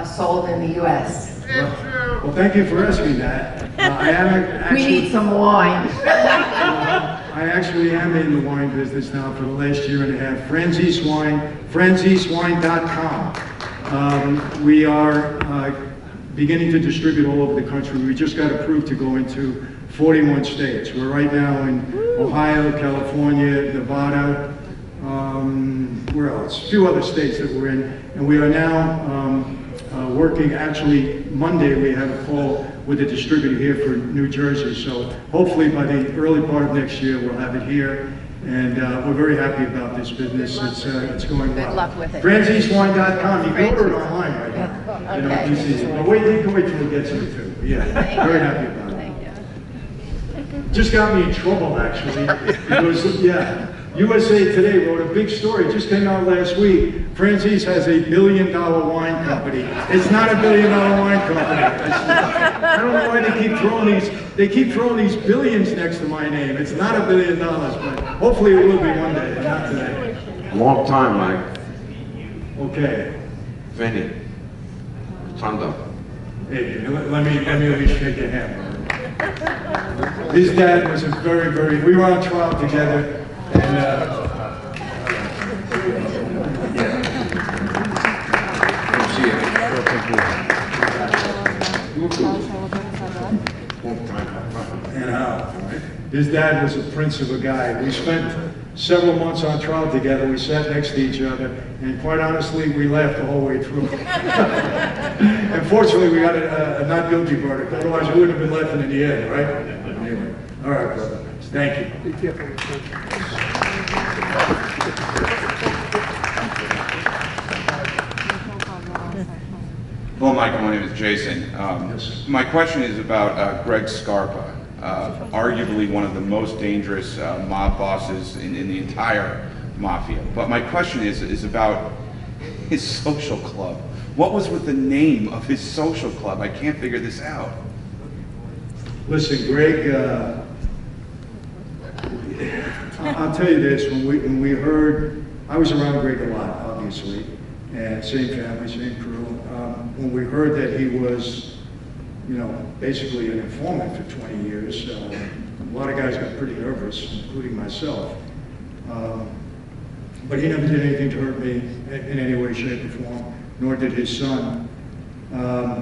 sold in the U.S.? Well, thank you for asking that. I am actually, we need some wine. I actually am in the wine business now for the last year and a half. Franzese Wine, FranzeseWine.com. We are beginning to distribute all over the country. We just got approved to go into 41 states. We're right now in Ohio, California, Nevada, where else? A few other states that we're in. And we are now working, actually Monday we have a call with a distributor here for New Jersey. So hopefully by the early part of next year we'll have it here. And we're very happy about this business. It's going well. Good luck with it. FranzeseWine.com. You can order it online right now. You know, it's easy. But you can wait till we get to it too. Yeah, very happy about it. Thank you. Just got me in trouble actually, because USA Today wrote a big story. It just came out last week. Franzese has a $1 billion wine company. It's not a $1 billion wine company. I don't know why they keep throwing these. They keep throwing these billions next to my name. It's not $1 billion, but hopefully it will be one day, but not today. Long time, Mike. Okay. Vinny. Thunder. Hey, let me shake your hand. His dad was a we were on trial together, and and how. His dad was a prince of a guy. We spent several months on trial together. We sat next to each other, and quite honestly, we laughed the whole way through. And fortunately, we got a not guilty verdict. Otherwise, we wouldn't have been laughing in the end, right? Anyway, all right, brother. Thank you. Hello, Michael. My name is Jason. My question is about Greg Scarpa, arguably one of the most dangerous mob bosses in the entire mafia. But my question is about his social club. What was with the name of his social club? I can't figure this out. Listen, Greg, I'll tell you this, when we heard, I was around Greg a lot, obviously, and same family, same crew. When we heard that he was, basically an informant for 20 years, a lot of guys got pretty nervous, including myself. But he never did anything to hurt me in any way, shape, or form, nor did his son.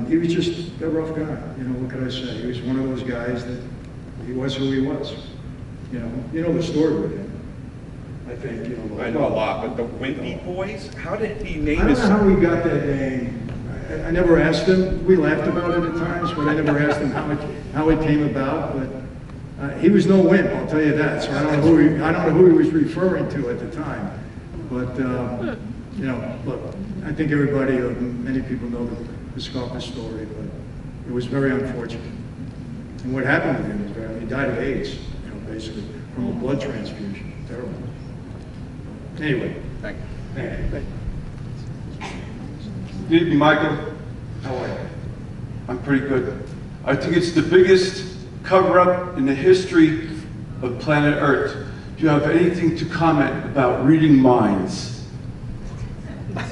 He was just a rough guy, what could I say? He was one of those guys that he was who he was. You know the story with him, I think. I know a lot, but the Wimpy Boys? How did he name I don't his... know how he got that name. I never asked him. We laughed about it at times, but I never asked him how it came about. But he was no wimp, I'll tell you that. So I don't know who he was referring to at the time. But look, I think everybody, many people know the Scarpa story, but it was very unfortunate. And what happened with him is he died of AIDS, basically from a blood transfusion. Terrible. Anyway, thank you. Good evening, Michael. How are you? I'm pretty good. I think it's the biggest cover-up in the history of planet Earth. Do you have anything to comment about reading minds?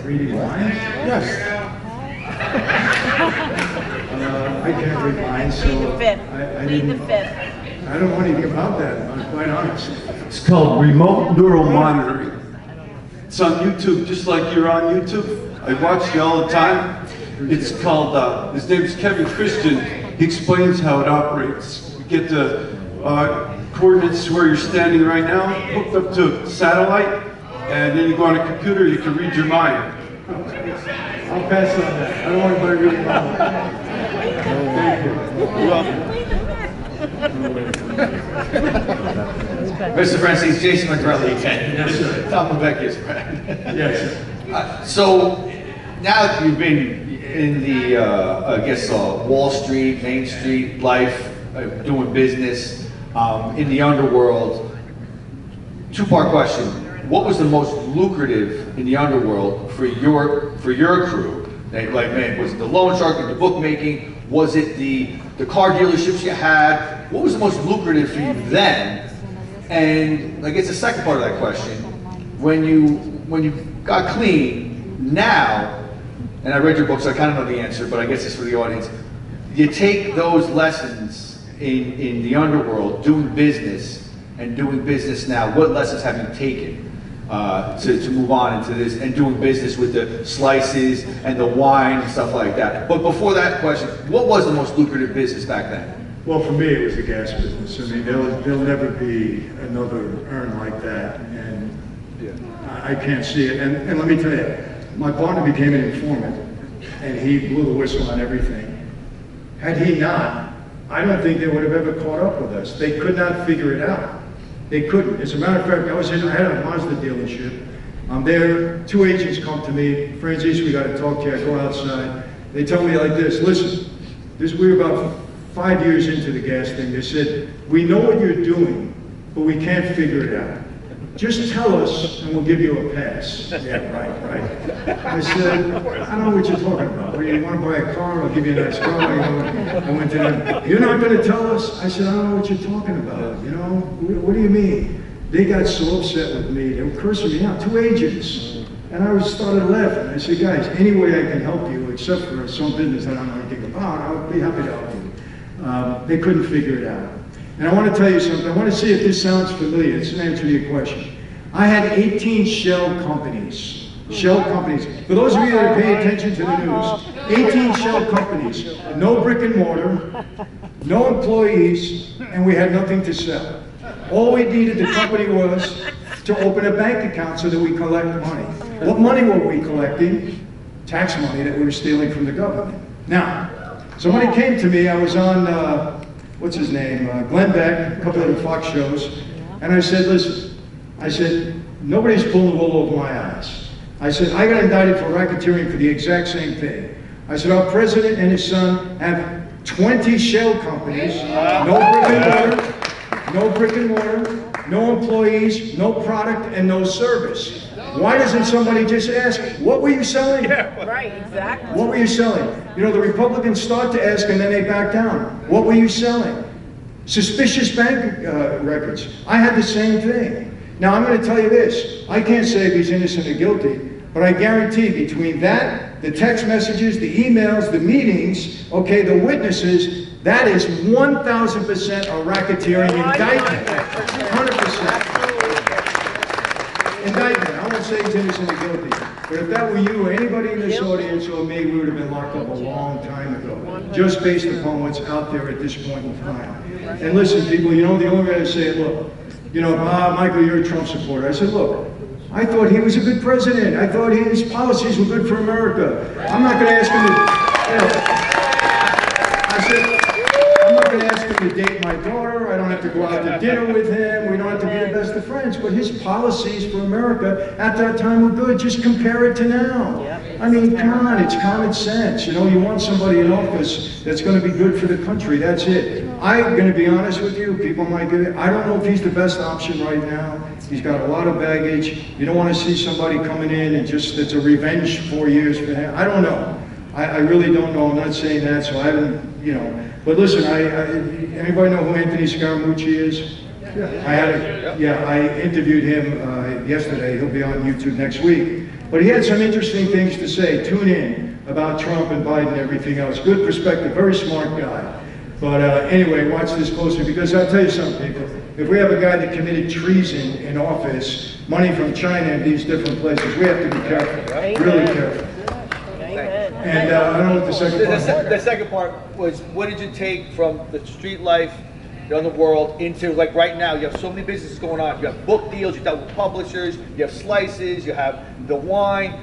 Reading minds? Yes. I can't read minds, so I don't know anything about that, I'm quite honest. It's called remote neural monitoring. It's on YouTube, just like you're on YouTube. I watch you all the time. It's called, his name is Kevin Christian. He explains how it operates. You get the coordinates where you're standing right now, hooked up to a satellite, and then you go on a computer, you can read your mind. I'll pass on that. I don't want anybody reading my mind. Thank you. You're welcome. Mr. Franzese, Jason McGrelly again. Yes, sir. Tom Lavecchia's friend. Yes, sir. So, now that you've been in the, Wall Street, Main Street life, doing business, in the underworld, two-part question. What was the most lucrative in the underworld for your crew? Was it the loan shark, the bookmaking? Was it the car dealerships you had? What was the most lucrative for you then? And I guess the second part of that question, when you got clean, now, and I read your book, so I kind of know the answer, but I guess it's for the audience. You take those lessons in the underworld, doing business now. What lessons have you taken to move on into this and doing business with the slices and the wine and stuff like that? But before that question, what was the most lucrative business back then? Well, for me, it was the gas business. I mean, there'll never be another earn like that, and I can't see it. And let me tell you, my partner became an informant, and he blew the whistle on everything. Had he not, I don't think they would have ever caught up with us. They could not figure it out. They couldn't. As a matter of fact, I had a Mazda dealership. I'm there, two agents come to me, Franzese, we got to talk to you. I go outside. They tell me like this, listen, we were about 5 years into the gas thing. They said, we know what you're doing, but we can't figure it out. Just tell us and we'll give you a pass. Yeah, right. I said, I don't know what you're talking about. Well, you want to buy a car? I'll give you a nice car. I went to them, you're not going to tell us? I said, I don't know what you're talking about. What do you mean? They got so upset with me. They were cursing me out, two agents. And I started laughing. I said, guys, any way I can help you, except for some business I don't know anything about, I'll be happy to help you. They couldn't figure it out. And I want to tell you something. I want to see if this sounds familiar. It's an answer to your question. I had 18 shell companies. Shell companies. For those of you that pay attention to the news, 18 shell companies. No brick and mortar. no employees, and we had nothing to sell. All we needed, the company, was to open a bank account so that we collect money. What money were we collecting? Tax money that we were stealing from the government. Now, somebody came to me, I was on, what's his name, Glenn Beck, a couple of the Fox shows, and I said, listen, I said, nobody's pulling the wool over my eyes. I said, I got indicted for racketeering for the exact same thing. I said, our president and his son have 20 shell companies, no brick and mortar, no employees, no product, and no service. Why doesn't somebody just ask, what were you selling? Yeah, right, exactly. What were you selling? You know, the Republicans start to ask and then they back down. What were you selling? Suspicious bank records. I had the same thing. Now, I'm going to tell you this. I can't say if he's innocent or guilty, but I guarantee between that, the text messages, the emails, the meetings, okay, the witnesses, that is 1,000% a racketeering indictment. 100%. Indictment. I won't say he's innocent or guilty. But if that were you or anybody in this audience or me, we would have been locked up a long time ago, just based upon what's out there at this point in time. And listen, people, you know, the only way to say it, look, you know, Michael, you're a Trump supporter. I said, look, I thought he was a good president. I thought his policies were good for America. I'm not going to ask him to, you know, I said, I'm not going to ask him to date my daughter. I don't have to go out to dinner with him. We don't have to be the best of friends. But his policies for America at that time were good. Just compare it to now. I mean, come on, it's common sense. You know, you want somebody in office that's going to be good for the country. That's it. I'm going to be honest with you. People might give it. I don't know if he's the best option right now. He's got a lot of baggage. You don't want to see somebody coming in and just, it's a revenge 4 years for him. I don't know. I really don't know. I'm not saying that, so I haven't, you know. But listen, anybody know who Anthony Scaramucci is? I interviewed him yesterday. He'll be on YouTube next week. But he had some interesting things to say. Tune in about Trump and Biden and everything else. Good perspective, very smart guy. But anyway, watch this closely, because I'll tell you something, people. If we have a guy that committed treason in office, money from China and these different places, we have to be careful, really careful. And I don't know what the second part. The second part was, what did you take from the street life in the world into, like right now, you have so many businesses going on. You have book deals, you dealt with publishers, you have slices, you have the wine.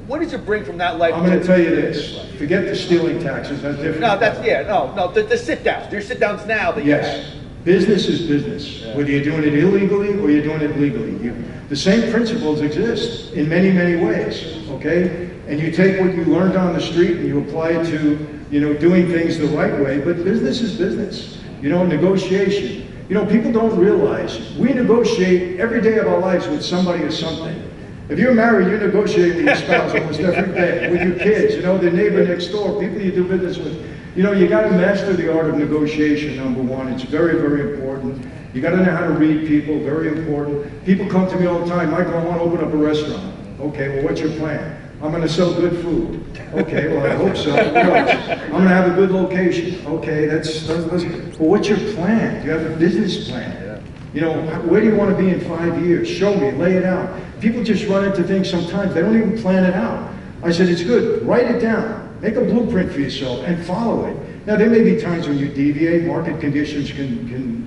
What did you bring from that life? I'm going to tell you this. Forget the stealing taxes. That's different. No, that's, yeah, no, the sit-downs. There's sit-downs now that yes. Business is business. Yeah. Whether you're doing it illegally or you're doing it legally. The same principles exist in many, many ways, okay? And you take what you learned on the street and you apply it to, you know, doing things the right way, but business is business. You know, negotiation. You know, people don't realize we negotiate every day of our lives with somebody or something. If you're married, you negotiate with your spouse almost every day, with your kids, you know, the neighbor next door, people you do business with. You know, you got to master the art of negotiation, number one. It's very, very important. You got to know how to read people, very important. People come to me all the time, Michael, I want to open up a restaurant. Okay, well, what's your plan? I'm going to sell good food. Okay, well, I hope so. What else? I'm going to have a good location. Okay, that's well, what's your plan? Do you have a business plan? You know, where do you want to be in 5 years? Show me, lay it out. People just run into things sometimes, they don't even plan it out. I said, it's good, write it down. Make a blueprint for yourself and follow it. Now, there may be times when you deviate, market conditions can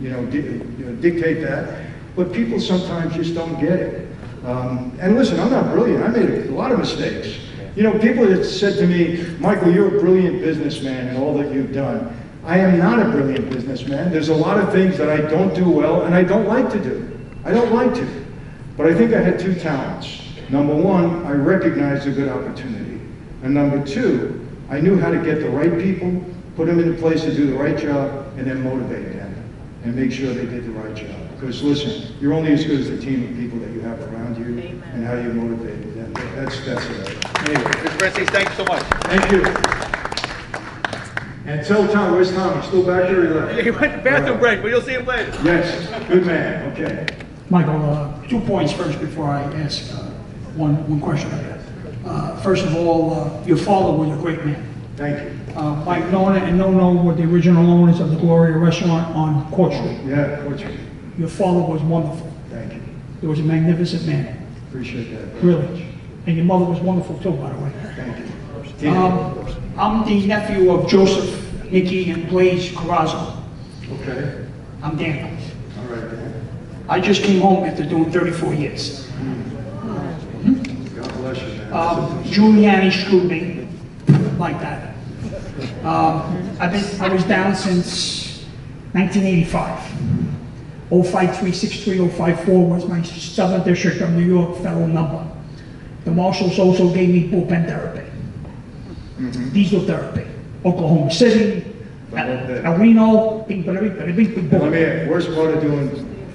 dictate that, but people sometimes just don't get it. And listen, I'm not brilliant. I made a lot of mistakes. You know, people that said to me, Michael, you're a brilliant businessman and all that you've done. I am not a brilliant businessman. There's a lot of things that I don't do well and I don't like to do. I don't like to. But I think I had two talents. Number one, I recognized a good opportunity. And number two, I knew how to get the right people, put them in a place to do the right job, and then motivate them and make sure they did the right job. Because listen, you're only as good as the team of people that you have around you. Amen. And how you motivated them. That's it. Anyway. Mr. Franzese, thank you so much. Thank you. And tell Tom, where's Tom? He's still back there? Yeah, he went to bathroom break, but you'll see him later. Yes, good man, okay. Michael, 2 points first before I ask one question. First of all, your father was a great man. Thank you. Mike Nona and No were the original owners of the Gloria restaurant on Court Street. Yeah, Court Street. Your father was wonderful. Thank you. He was a magnificent man. Appreciate that. Really. And your mother was wonderful too, by the way. Thank you. I'm the nephew of Joseph Nikki and Blaze Carrazzo. Okay. I'm Daniel. All right, Dan. I just came home after doing 34 years. God bless you, man. Giuliani screwed me like that. I was down since 1985. 05363054 was my Southern District of New York federal number. The marshals also gave me bullpen therapy, diesel therapy, Oklahoma City, El Reno, bing, Now, let me ask, worst part of doing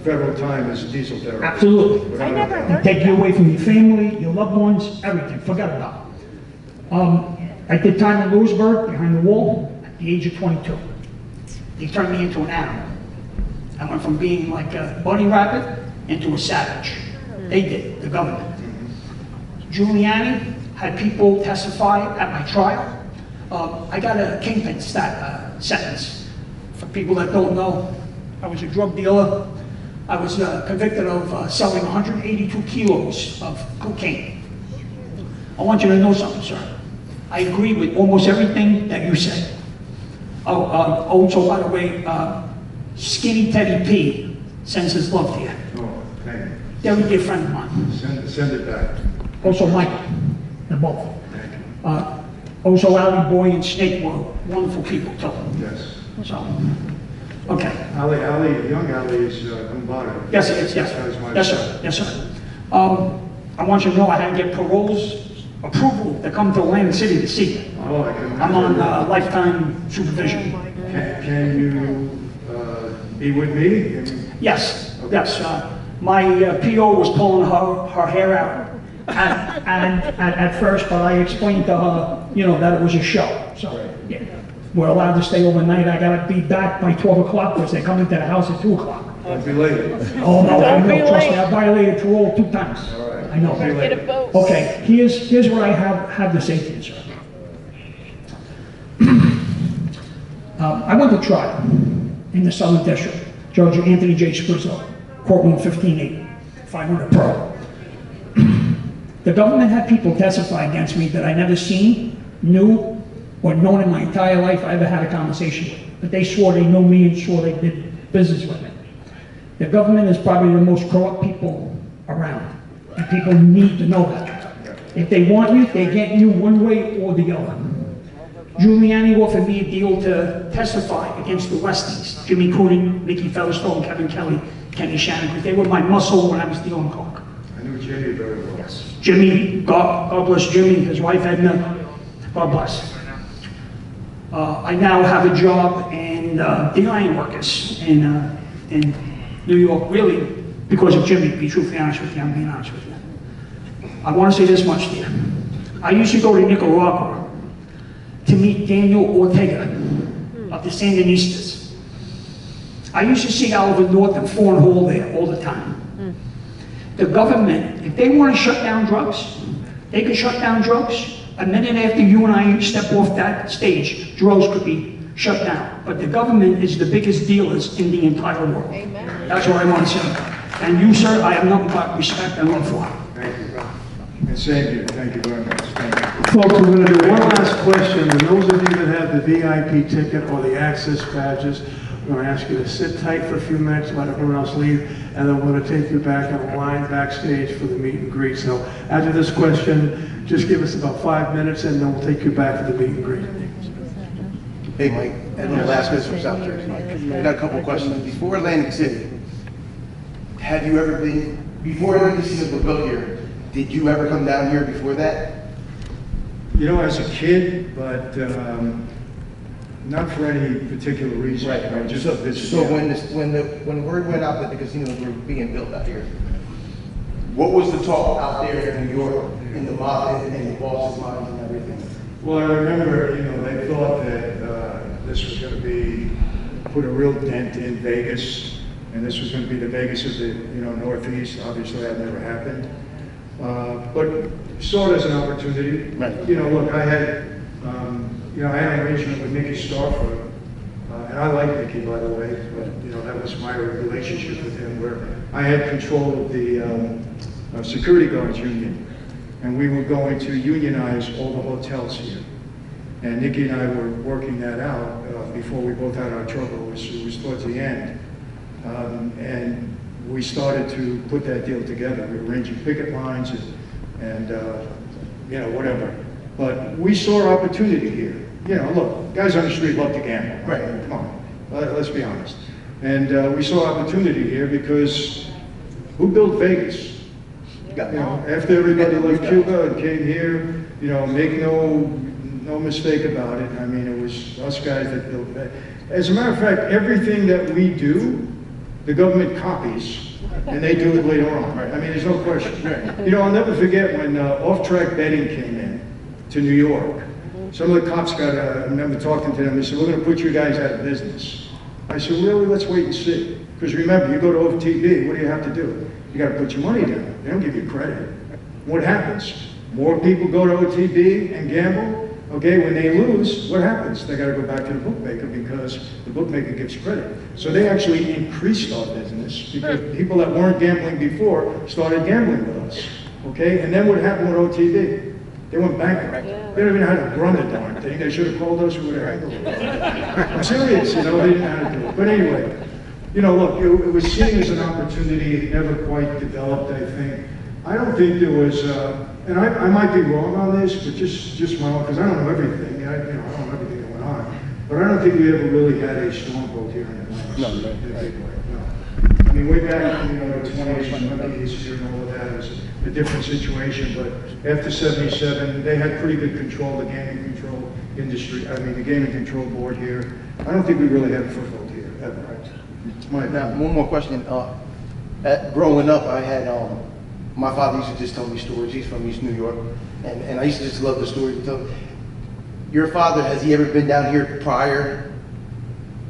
federal time is diesel therapy. Absolutely. Take you away from your family, your loved ones, everything. Forget about it. I did time in Lewisburg, behind the wall, at the age of 22. They turned me into an animal. I went from being like a bunny rabbit into a savage. They did, the government. Giuliani had people testify at my trial. I got a kingpin sentence. For people that don't know, I was a drug dealer. I was convicted of selling 182 kilos of cocaine. I want you to know something, sir. I agree with almost everything that you said. Also, by the way, Skinny Teddy P sends his love to you. Oh, thank you. Very dear friend of mine. Send it back. Also, Michael, they're both. Also, Ali Boy and Snake were wonderful people too. Yes. So, okay. Ali, young Ali is Gumbada. Yes, yes, yes. Yes, sir. Yes, sir. I want you to know I had to get parole's approval to come to Atlantic City to see you. Oh, I can I'm on lifetime supervision. Can you be with me? Yes, okay. Yes. My PO was pulling her hair out at first, but I explained to her, you know, that it was a show. So, yeah. We're allowed to stay overnight. I got to be back by 12 o'clock because they come into the house at 2 o'clock. Don't be late. Oh, no, I know. Trust me, I violated parole 2 times. All right. I know. Get a boat. Okay, here's what I have to say to you, sir. I went to trial in the Southern District. Judge Anthony J. Sprizzo, courtroom 1580, 500 Pearl. The government had people testify against me that I never seen, knew, or known in my entire life I ever had a conversation with. But they swore they knew me and swore they did business with me. The government is probably the most corrupt people around, and people need to know that. If they want you, they get you one way or the other. Giuliani offered me a deal to testify against the Westies, Jimmy Coonan, Mickey Featherstone, Kevin Kelly, Kenny Shannon, because they were my muscle when I was dealing coke. I knew Jimmy very well. Yes. Jimmy, God bless Jimmy, his wife Edna, God bless. I now have a job in the iron workers in New York, really because of Jimmy, to be truthfully honest with you, I'm being honest with you. I want to say this much to you. I used to go to Nicaragua to meet Daniel Ortega of the Sandinistas. I used to see Oliver North and Foreign Hall there all the time. The government, if they want to shut down drugs, they can shut down drugs. A minute after you and I step off that stage, drugs could be shut down. But the government is the biggest dealers in the entire world. Amen. That's what I want to say. And you, sir, I have nothing but respect and love for. Thank you, bro. And same here. Thank you very much. Thank you. Folks, we're going to do one last question, and those of you that have the VIP ticket or the access badges, we're going to ask you to sit tight for a few minutes, let everyone else leave, and then we're going to take you back on the line backstage for the meet and greet. So after this question, just give us about 5 minutes, and then we'll take you back to the meet and greet. Hey, Mike. Edwin Velasquez from South Jersey. I got a couple of questions. Before Atlantic City, had you ever been, before any of these were built here, did you ever come down here before that? You know, as a kid, but not for any particular reason. Right. I just visit. So when the word went out that the casinos were being built out here, what was the talk out there in New York, in the mob and the bosses' minds and everything? Well, I remember, you know, they thought that this was going to be put a real dent in Vegas, and this was going to be the Vegas of the, you know, Northeast. Obviously, that never happened. But saw it as an opportunity. Right. You know, look, I had an arrangement with Nicky Starford, and I like Nicky, by the way, but, you know, that was my relationship with him, where I had control of the security guards union, and we were going to unionize all the hotels here. And Nikki and I were working that out before we both had our trouble. It was towards the end. And we started to put that deal together. We were arranging picket lines and you know, whatever. But we saw opportunity here. You know, look, guys on the street love to gamble. Right. Come on, let's be honest. And we saw opportunity here because who built Vegas? You know, after everybody left Cuba and came here, you know, make no mistake about it. I mean, it was us guys that built that. As a matter of fact, everything that we do, the government copies, and they do it later on. I mean, there's no question. You know, I'll never forget when off-track betting came in to New York. Some of the cops I remember talking to them, they said, we're going to put you guys out of business. I said, really, let's wait and see. Because remember, you go to OTB, what do you have to do? You got to put your money down. They don't give you credit. What happens? More people go to OTB and gamble. Okay, when they lose, what happens? They got to go back to the bookmaker because the bookmaker gives credit. So they actually increased our business because people that weren't gambling before started gambling with us. Okay, and then what happened with OTB? They went bankrupt. They don't even know how to run the darn thing. They should have called us who would have handled it. I'm serious, you know, they didn't know how to do it. But anyway, you know, look, it was seen as an opportunity. It never quite developed, I think. I don't think there was, and I might be wrong on this, but just my own, because I don't know everything. I don't know everything that went on. But I don't think we ever really had a stronghold here in Atlanta. No. I mean, way back, you know, the 20s, when monkeys here and all of that, it was a different situation. But after '77, they had pretty good control, the gaming control industry. I mean, the gaming control board here. I don't think we really had a foothold here ever. Now, one more question. Growing up, I had my father used to just tell me stories. He's from East New York, and I used to just love the stories he told. Your father, has he ever been down here prior,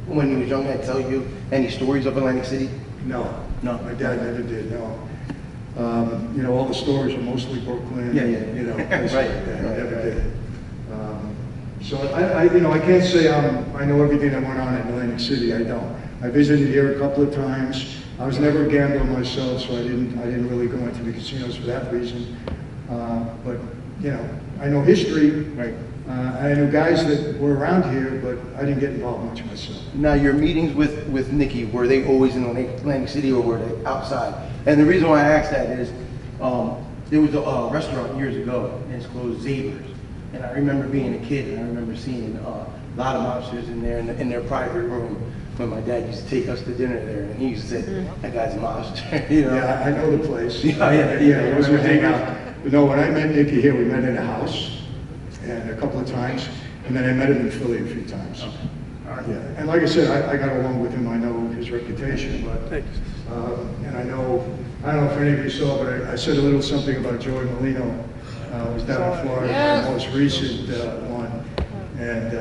when he was young, and tell you any stories of Atlantic City? No, my dad never did. No, you know, all the stories are mostly Brooklyn. Yeah. You know, Right. Never did. So you know, I can't say I know everything that went on in Atlantic City. I don't. I visited here a couple of times. I was never a gambler myself, so I didn't really go into the casinos for that reason. But you know, I know history. Right. I know guys that were around here, but I didn't get involved much myself. Now, your meetings with Nikki, were they always in Atlantic City or were they outside? And the reason why I asked that is, there was a restaurant years ago, and it's called Ceasar's. And I remember being a kid, and I remember seeing a lot of mobsters in there, in their private room, when my dad used to take us to dinner there, and he used to say, that guy's a mobster. You know? Yeah, I know the place. Yeah. Those would hang out. But no, when I met Nikki here, we met in a house, and a couple of times, and then I met him in Philly a few times. Yeah, and like I said, I got along with him. I know his reputation, but and I don't know if any of you saw, but I said a little something about Joey Molino. Was down in Florida, my most recent one, and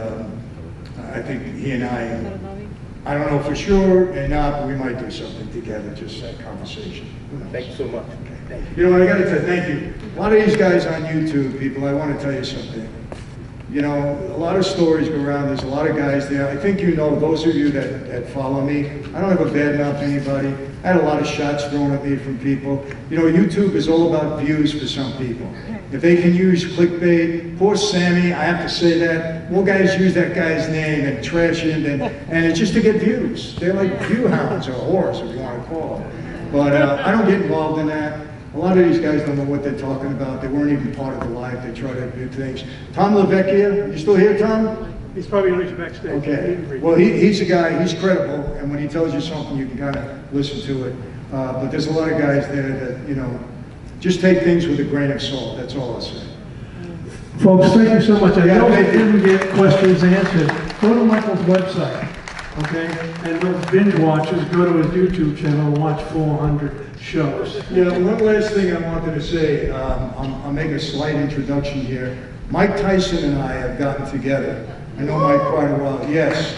I think he and I don't know for sure and not, but we might do something together, just that conversation. Thank you so much. Okay. You know what, I got to tell you, thank you. A lot of these guys on YouTube, people, I want to tell you something. You know, a lot of stories go around, there's a lot of guys there. I think you know, those of you that follow me, I don't have a bad mouth to anybody. I had a lot of shots thrown at me from people. You know, YouTube is all about views for some people. If they can use clickbait, poor Sammy, I have to say that. More guys use that guy's name and trash him, and it's just to get views. They're like view hounds or whores, if you want to call them. But I don't get involved in that. A lot of these guys don't know what they're talking about. They weren't even part of the live. They try to do things. Tom LaVecchia, you still here, Tom? He's probably going backstage. Okay. Well, he's a guy, he's credible, and when he tells you something, you can kind of listen to it. But there's a lot of guys there that, you know, just take things with a grain of salt. That's all I'll say. Folks, thank you so much. I know they didn't get questions answered. Go to Michael's website, okay? And those binge watchers, go to his YouTube channel and watch 400 shows. You know, one last thing I wanted to say. I'll make a slight introduction here. Mike Tyson and I have gotten together. I know Mike quite a while, yes.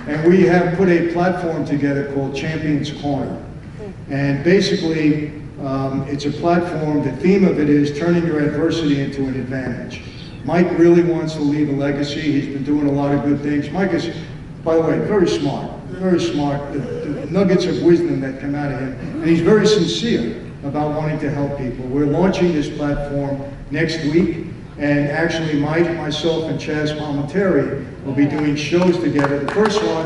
And we have put a platform together called Champions Corner. And basically, it's a platform, the theme of it is turning your adversity into an advantage. Mike really wants to leave a legacy. He's been doing a lot of good things. Mike is, by the way, very smart, the nuggets of wisdom that come out of him. And he's very sincere about wanting to help people. We're launching this platform next week. And actually, Mike, myself, and Chaz Palminteri will be doing shows together. The first one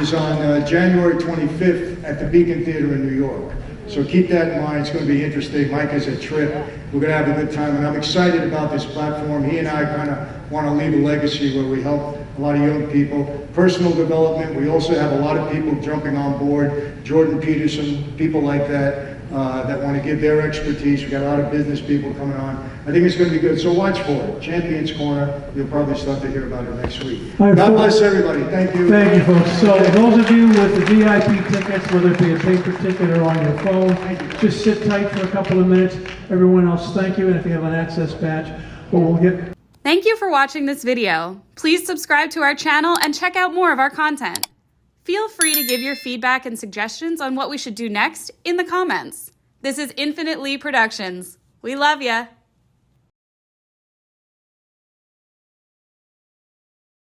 is on January 25th at the Beacon Theater in New York. So keep that in mind. It's going to be interesting. Mike has a trip. We're going to have a good time, and I'm excited about this platform. He and I kind of want to leave a legacy where we help a lot of young people. Personal development, we also have a lot of people jumping on board. Jordan Peterson, people like that, that want to give their expertise. We got a lot of business people coming on. I think it's going to be good, so watch for it. Champions Corner, you'll probably start to hear about it next week. All right, God folks. bless everybody. Thank you. Thank you, folks. So those of you with the VIP tickets, whether it be a paper ticket or on your phone, just sit tight for a couple of minutes. Everyone else, thank you. And if you have an access badge, we'll get... Thank you for watching this video. Please subscribe to our channel and check out more of our content. Feel free to give your feedback and suggestions on what we should do next in the comments. This is Infinite Lee Productions. We love ya.